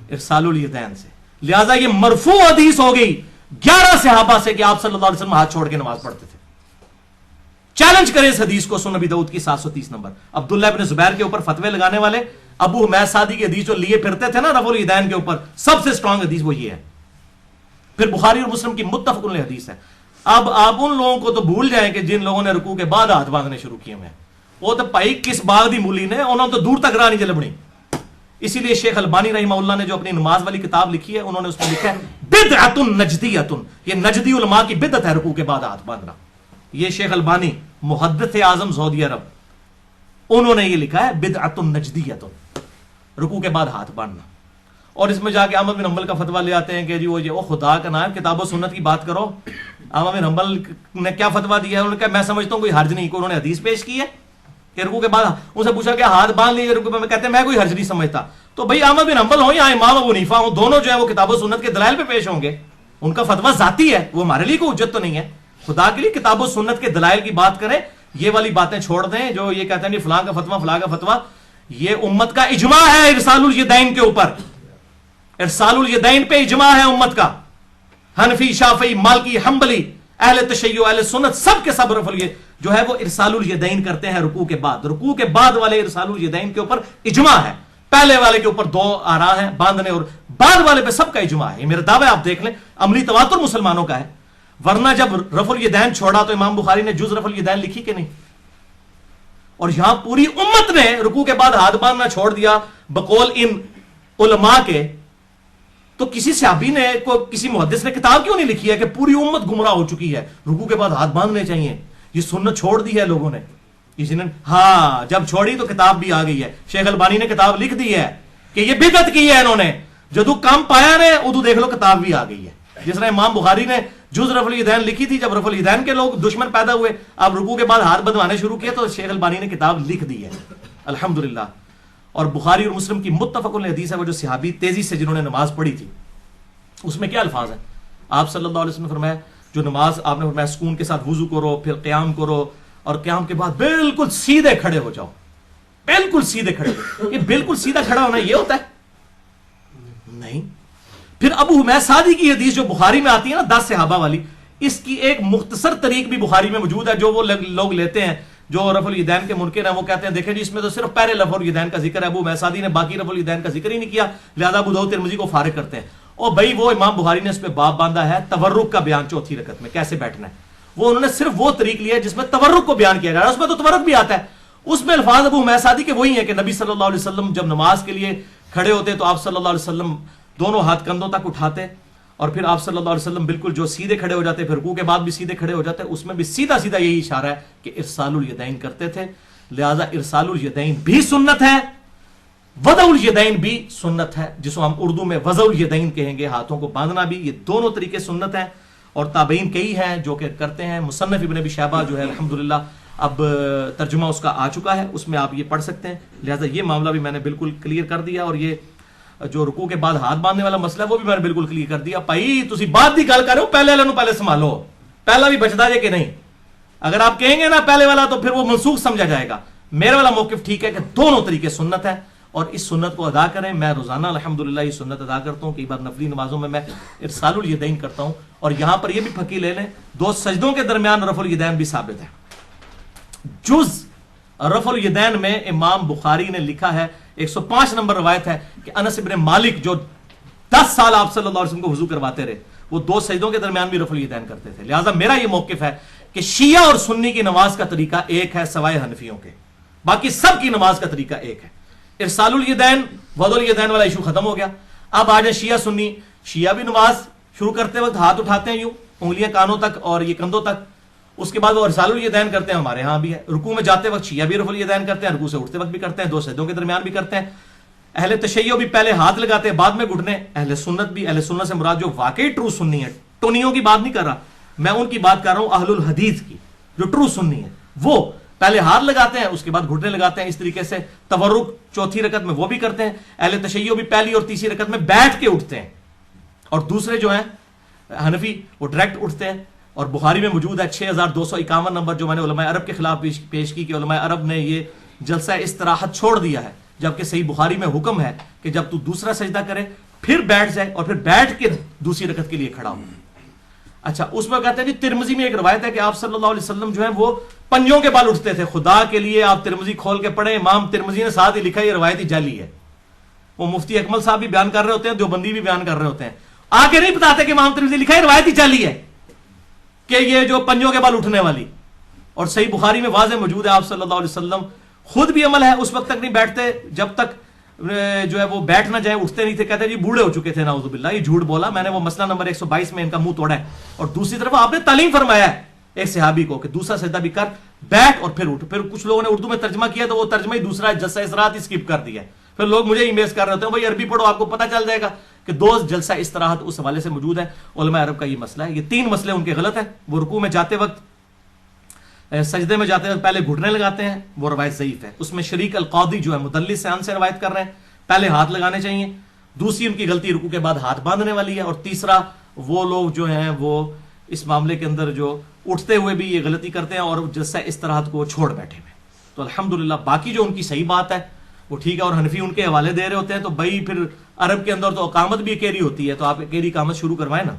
Speaker 2: ارسال الیدین سے. لہذا یہ مرفوع حدیث ہو گئی 11 صحابہ سے کہ آپ صلی اللہ علیہ وسلم ہاتھ چھوڑ کے نماز پڑھتے تھے. چیلنج کریں اس حدیث کو, سنن نبی داؤد کی 730 نمبر. عبداللہ ابن زبیر کے اوپر فتوے لگانے والے ابو حمید سعدی کی حدیث جو لیے پھرتے تھے نا رفع الیدین کے اوپر, سب سے سٹرانگ حدیث وہ یہ ہے. پھر بخاری اور مسلم کی متفق علیہ حدیث ہے. اب آپ ان لوگوں کو تو بھول جائیں کہ جن لوگوں نے رکوع کے بعد ہاتھ باندھنے شروع کیے ہوئے ہیں. وہ تو بھائی کس باغ دی مولی نے, انہوں نے تو دور تک راہ نہیں چلبڑی. اسی لیے شیخ البانی رحمہ اللہ نے جو اپنی نماز والی کتاب لکھی ہے, انہوں نے اس میں لکھا ہے بدعۃ نجدیۃ, یہ نجدی علماء کی بدعت ہے رکوع کے بعد ہاتھ باندھنا. یہ شیخ البانی محدث اعظم سعودی عرب, انہوں نے یہ لکھا ہے بدعۃ نجدیۃ, رکوع کے بعد ہاتھ باندھنا. اور اس میں جا کے احمد بن حنبل کا فتویٰ لے آتے ہیں کہ جی وہ خدا کا نام, کتاب و سنت کی بات کرو. احمد بن حنبل نے کیا فتویٰ دیا ہے؟ انہوں نے کہا میں سمجھتا ہوں کوئی حرج نہیں. انہوں نے حدیث پیش کی ہے کہ رکوع کے بعد, ان سے پوچھا کہ ہاتھ باندھ لیجیے رکوع میں, کہتے ہیں میں کوئی حرج نہیں سمجھتا. تو بھائی احمد بن حنبل ہوں یا امام ابو حنیفہ ہوں, دونوں جو ہے وہ کتاب و سنت کے دلائل پہ پیش ہوں گے. ان کا فتویٰ ذاتی ہے, وہ ہمارے لیے کوئی حجت تو نہیں ہے. خدا کے لیے کتاب و سنت کے دلائل کی بات کریں, یہ والی باتیں چھوڑ دیں جو یہ کہتے ہیں فلاں کا فتویٰ فلاں کا فتویٰ. یہ امت کا اجماع ہے ارسال الیدین کے اوپر. ارسال الیدین پہ اجماع ہے امت کا. حنفی, شافعی, مالکی, حنبلی, اہل تشیع, اہل سنت, سب کے سب رفع جو ہے وہ ارسال الیدین کرتے ہیں رکوع کے بعد. رکوع کے بعد والے ارسال الیدین کے اوپر اجماع ہے. پہلے والے کے اوپر دو آراء ہیں باندھنے, اور بعد والے پہ سب کا اجماع ہے. یہ میرا دعویٰ آپ دیکھ لیں, عملی تواتر مسلمانوں کا ہے. ورنہ جب رفع الیدین چھوڑا تو امام بخاری نے جز رفع الیدین لکھی کہ نہیں؟ اور یہاں پوری امت نے رکوع کے بعد ہاتھ باندھنا چھوڑ دیا بقول ان علماء کے. تو کسی صحابی نے کسی محدث نے کتاب کیوں نہیں لکھی ہے کہ پوری امت گمراہ ہو چکی ہے, رکوع کے بعد ہاتھ باندھنے چاہیے؟ یہ سنت چھوڑ دی ہے لوگوں نے. کسی نے ہاں جب چھوڑی تو کتاب بھی آ گئی ہے. شیخ البانی نے کتاب لکھ دی ہے کہ یہ بدعت کی ہے انہوں نے. جدو کام پایا نے ادو دیکھ لو کتاب بھی آ گئی ہے. جس طرح امام بخاری نے جز رفع الیدین لکھی تھی, جب رفع الیدین کے لوگ دشمن پیدا ہوئے, اب رکوع کے بعد ہاتھ بندھوانے شروع کیے, تو شیخ البانی نے کتاب لکھ دی ہے الحمدللہ. اور بخاری اور مسلم کی متفق علیہ حدیث ہے, وہ جو صحابی تیزی سے جنہوں نے نماز پڑھی تھی, اس میں کیا الفاظ ہیں؟ آپ صلی اللہ علیہ وسلم نے فرمایا, جو نماز آپ نے فرمایا سکون کے ساتھ وضو کرو, پھر قیام کرو, اور قیام کے بعد بالکل سیدھے کھڑے ہو جاؤ. بالکل سیدھے کھڑے ہو. یہ بالکل سیدھا کھڑا ہونا یہ ہوتا ہے؟ نہیں. پھر ابو حمید سعدی کی حدیث جو بخاری میں آتی ہے نا 10 صحابہ والی, اس کی ایک مختصر طریق بھی بخاری میں موجود ہے, جو وہ لوگ لیتے ہیں جو رفع الیدین کے منکر ہیں. وہ کہتے ہیں دیکھیں جی اس میں تو صرف پہلے رفع الیدین کا ذکر ہے, ابو حمید سعدی نے باقی رفع الیدین کا ذکر ہی نہیں کیا, لہذا ابو داؤد ترمذی کو فارغ کرتے ہیں. اور بھائی وہ امام بخاری نے اس پہ باب باندھا ہے تورک کا بیان, چوتھی رکعت میں کیسے بیٹھنا ہے. وہ انہوں نے صرف وہ طریق لیا ہے جس میں تورک کو بیان کیا جا رہا ہے. اس میں تو تورک بھی آتا ہے, اس میں الفاظ ابو حمید سعدی کے وہی ہیں کہ نبی صلی اللہ علیہ وسلم جب نماز کے لیے کھڑے ہوتے تو آپ صلی اللہ علیہ وسلم دونوں ہاتھ کندھوں تک اٹھاتے, اور پھر آپ صلی اللہ علیہ وسلم بالکل جو سیدھے کھڑے ہو جاتے, پھر رکوع کے بعد بھی سیدھے کھڑے ہو جاتے. اس میں بھی سیدھا سیدھا یہی اشارہ ہے کہ ارسال الیدین کرتے تھے. لہذا ارسال الیدین بھی سنت ہے, وضع الیدین بھی سنت ہے, جس کو ہم اردو میں وضع الیدین کہیں گے, ہاتھوں کو باندھنا بھی. یہ دونوں طریقے سنت ہیں, اور تابعین کئی ہیں جو کہ کرتے ہیں. مصنف ابن ابی شیبہ جو ہے الحمدللہ اب ترجمہ اس کا آ چکا ہے, اس میں آپ یہ پڑھ سکتے ہیں. لہذا یہ معاملہ بھی میں نے بالکل کلیئر کر دیا, اور یہ جو رکوع کے بعد ہاتھ باندھنے والا مسئلہ ہے وہ بھی میں نے بالکل کلیئر کر دیا. بھائی تسی بات دی گل کر رہے ہو, پہلے والے پہلے سنبھالو, پہلا بھی بچتا جائے کہ نہیں. اگر آپ کہیں گے نا پہلے والا تو پھر وہ منسوخ سمجھا جائے گا. میرا والا موقف ٹھیک ہے کہ دونوں طریقے سنت ہے, اور اس سنت کو ادا کریں. میں روزانہ الحمدللہ یہ سنت ادا کرتا ہوں. کئی بار نفلی نمازوں میں ارسال الیدین کرتا ہوں, اور یہاں پر یہ بھی پھکی لے لیں, 2 سجدوں کے درمیان رفع الیدین بھی ثابت ہے. جز رفع الیدین میں امام بخاری نے لکھا ہے, 105 نمبر روایت ہے کہ انس ابن مالک جو 10 سال آپ صلی اللہ علیہ وسلم کو وضو کرواتے رہے, وہ 2 سجدوں کے درمیان بھی رفع الیدین کرتے تھے. لہٰذا میرا یہ موقف ہے کہ شیعہ اور سنی کی نماز کا طریقہ ایک ہے سوائے حنفیوں کے, باقی سب کی نماز کا طریقہ ایک ہے. ارسال الیدین وضع الیدین والا ایشو ختم ہو گیا. اب آ جائے شیعہ سنی. شیعہ بھی نماز شروع کرتے وقت ہاتھ اٹھاتے ہیں یوں, انگلیاں کانوں تک اور یہ کندھوں تک, اس کے بعد وہ ارسال الیدین کرتے ہیں. ہمارے ہاں بھی ہے. رکوع میں جاتے وقت شیعہ بھی رفع الیدین کرتے ہیں, رکوع سے اٹھتے وقت بھی کرتے ہیں, 2 سجدوں کے درمیان بھی کرتے ہیں. اہل تشیع بھی پہلے ہاتھ لگاتے ہیں بعد میں گھٹنے. اہل سنت بھی, اہل سنت سے مراد جو واقعی ٹرو سنی ہے, ٹونیوں کی بات نہیں کر رہا میں, ان کی بات کر رہا ہوں اہل الحدیث کی جو ٹرو سنی ہے, وہ پہلے ہاتھ لگاتے ہیں اس کے بعد گھٹنے لگاتے ہیں. اس طریقے سے تورک چوتھی رکعت میں وہ بھی کرتے ہیں. اہل تشیع بھی پہلی اور تیسری رکعت میں بیٹھ کے اٹھتے ہیں, اور دوسرے جو ہیں حنفی وہ ڈائریکٹ اٹھتے ہیں. اور بخاری میں موجود ہے 6251 نمبر جو میں نے علماء عرب کے خلاف پیش کی کہ علماء عرب نے یہ جلسہ استراحت چھوڑ دیا ہے، جبکہ صحیح بخاری میں حکم ہے کہ جب تو دوسرا سجدہ کرے پھر بیٹھ جائے اور پھر بیٹھ کے دوسری رکعت کے لیے کھڑا ہو. اچھا اس میں کہتے ہیں جی ترمذی میں ایک روایت ہے کہ آپ صلی اللہ علیہ وسلم جو ہے وہ پنجوں کے بال اٹھتے تھے. خدا کے لیے آپ ترمذی کھول کے پڑھیں، امام ترمذی نے ساتھ ہی لکھا یہ روایت ہی جعلی ہے. وہ مفتی اکمل صاحب بھی بیان کر رہے ہوتے ہیں، دیوبندی بھی بیان کر رہے ہوتے ہیں، آگے نہیں بتاتے کہ امام ترمذی لکھا ہے روایت ہی جعلی ہے کہ یہ جو پنجوں کے بال اٹھنے والی. اور صحیح بخاری میں واضح موجود ہے آپ صلی اللہ علیہ وسلم خود بھی عمل ہے اس وقت تک نہیں بیٹھتے جب تک جو ہے وہ بیٹھ نہ جائے، اٹھتے نہیں تھے. کہتے ہیں جی بوڑھے ہو چکے تھے، نعوذ باللہ، یہ جھوٹ بولا، میں نے وہ مسئلہ نمبر 122 میں ان کا منہ توڑا ہے. اور دوسری طرف آپ نے تعلیم فرمایا ہے ایک صحابی کو کہ دوسرا سجدہ بھی کر، بیٹھ اور پھر اٹھ. پھر کچھ لوگوں نے اردو میں ترجمہ کیا تو وہ ترجمہ ہی دوسرا جلسہ استراحت اسکپ کر دیا. پھر لوگ مجھے ای میل کر رہے ہوتے ہیں بھائی عربی پڑھو آپ کو پتہ چل جائے گا کہ دو جلسہ استراحت اس حوالے سے موجود ہے. علماء عرب کا یہ مسئلہ ہے. یہ تین مسئلے ان کے غلط ہیں. وہ رکوع میں جاتے وقت، سجدے میں جاتے وقت پہلے گھٹنے لگاتے ہیں، وہ روایت ضعیف ہے. اس میں شریک القاضی جو ہے مدلس سے ان سے روایت کر رہے ہیں، پہلے ہاتھ لگانے چاہیے. دوسری ان کی غلطی رکوع کے بعد ہاتھ باندھنے والی ہے. اور تیسرا وہ لوگ جو ہیں وہ اس معاملے کے اندر جو اٹھتے ہوئے بھی یہ غلطی کرتے ہیں اور جلسہ استراحت کو چھوڑ بیٹھے ہوئے. تو الحمدللہ باقی جو ان کی صحیح بات ہے وہ ٹھیک ہے. اور حنفی ان کے حوالے دے رہے ہوتے ہیں تو بھائی پھر عرب کے اندر تو اقامت بھی اکیری ہوتی ہے، تو آپ اکیری اقامت شروع کروائیں نا،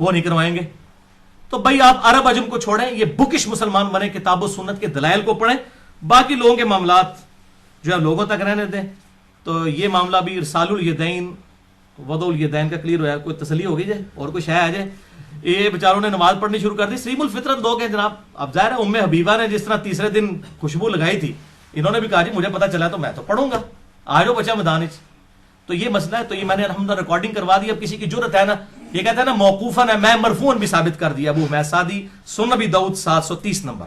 Speaker 2: وہ نہیں کروائیں گے. تو بھائی آپ عرب عجم کو چھوڑیں، یہ بکش مسلمان بنے، کتاب و سنت کے دلائل کو پڑھیں، باقی لوگوں کے معاملات جو ہے لوگوں تک رہنے دیں. تو یہ معاملہ بھی ارسال الیدین وضع الیدین کا کلیئر ہوا. کوئی تسلی ہوگی جائے اور کوئی شے آ جائے. یہ بیچاروں نے نماز پڑھنی شروع کر دی. سلیم الفطرت لوگ ہیں جناب. اب ظاہر ہے ام حبیبہ نے جس طرح تیسرے دن خوشبو لگائی تھی، انہوں نے بھی کہا جی مجھے پتا چلا تو میں تو پڑھوں گا، آ جاؤ بچہ میدان. تو یہ مسئلہ ہے. تو یہ میں نے الحمدللہ ریکارڈنگ کروا دی. اب کسی کی جرت ہے نا، یہ کہتا ہے نا موقوفاً ہے، میں مرفوعاً بھی ثابت کر دیا. ابو حمید سعدی سنن ابی داؤد 730 نمبر.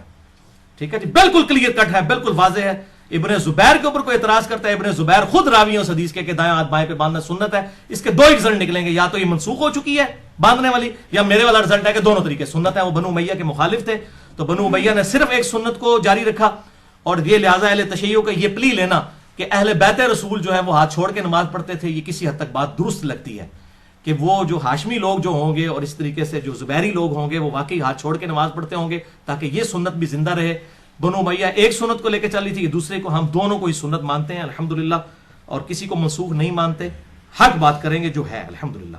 Speaker 2: ٹھیک ہے جی، بالکل کلیئر کٹ ہے، بالکل واضح ہے. ابن زبیر کے اوپر کوئی اعتراض کرتا ہے، ابن زبیر خود راوی اس حدیث کے کہ دائیں ہاتھ بائیں پہ باندھنا سنت ہے. اس کے دو ہی رزلٹ نکلیں گے، یا تو یہ منسوخ ہو چکی ہے باندھنے والی، یا میرے والا رزلٹ ہے کہ دونوں طریقے سنت ہے. وہ بنو امیہ کے مخالف تھے، تو بنو امیہ نے صرف ایک سنت کو جاری رکھا. اور یہ لہٰذا اہل تشیع کا یہ پلی لینا کہ اہل بیت رسول جو ہے وہ ہاتھ چھوڑ کے نماز پڑھتے تھے، یہ کسی حد تک بات درست لگتی ہے کہ وہ جو ہاشمی لوگ جو ہوں گے اور اس طریقے سے جو زبیری لوگ ہوں گے وہ واقعی ہاتھ چھوڑ کے نماز پڑھتے ہوں گے تاکہ یہ سنت بھی زندہ رہے. بنو امیہ ایک سنت کو لے کے چل رہی تھی، دوسرے کو ہم دونوں کو ہی سنت مانتے ہیں الحمدللہ، اور کسی کو منسوخ نہیں مانتے. حق بات کریں گے جو ہے الحمدللہ.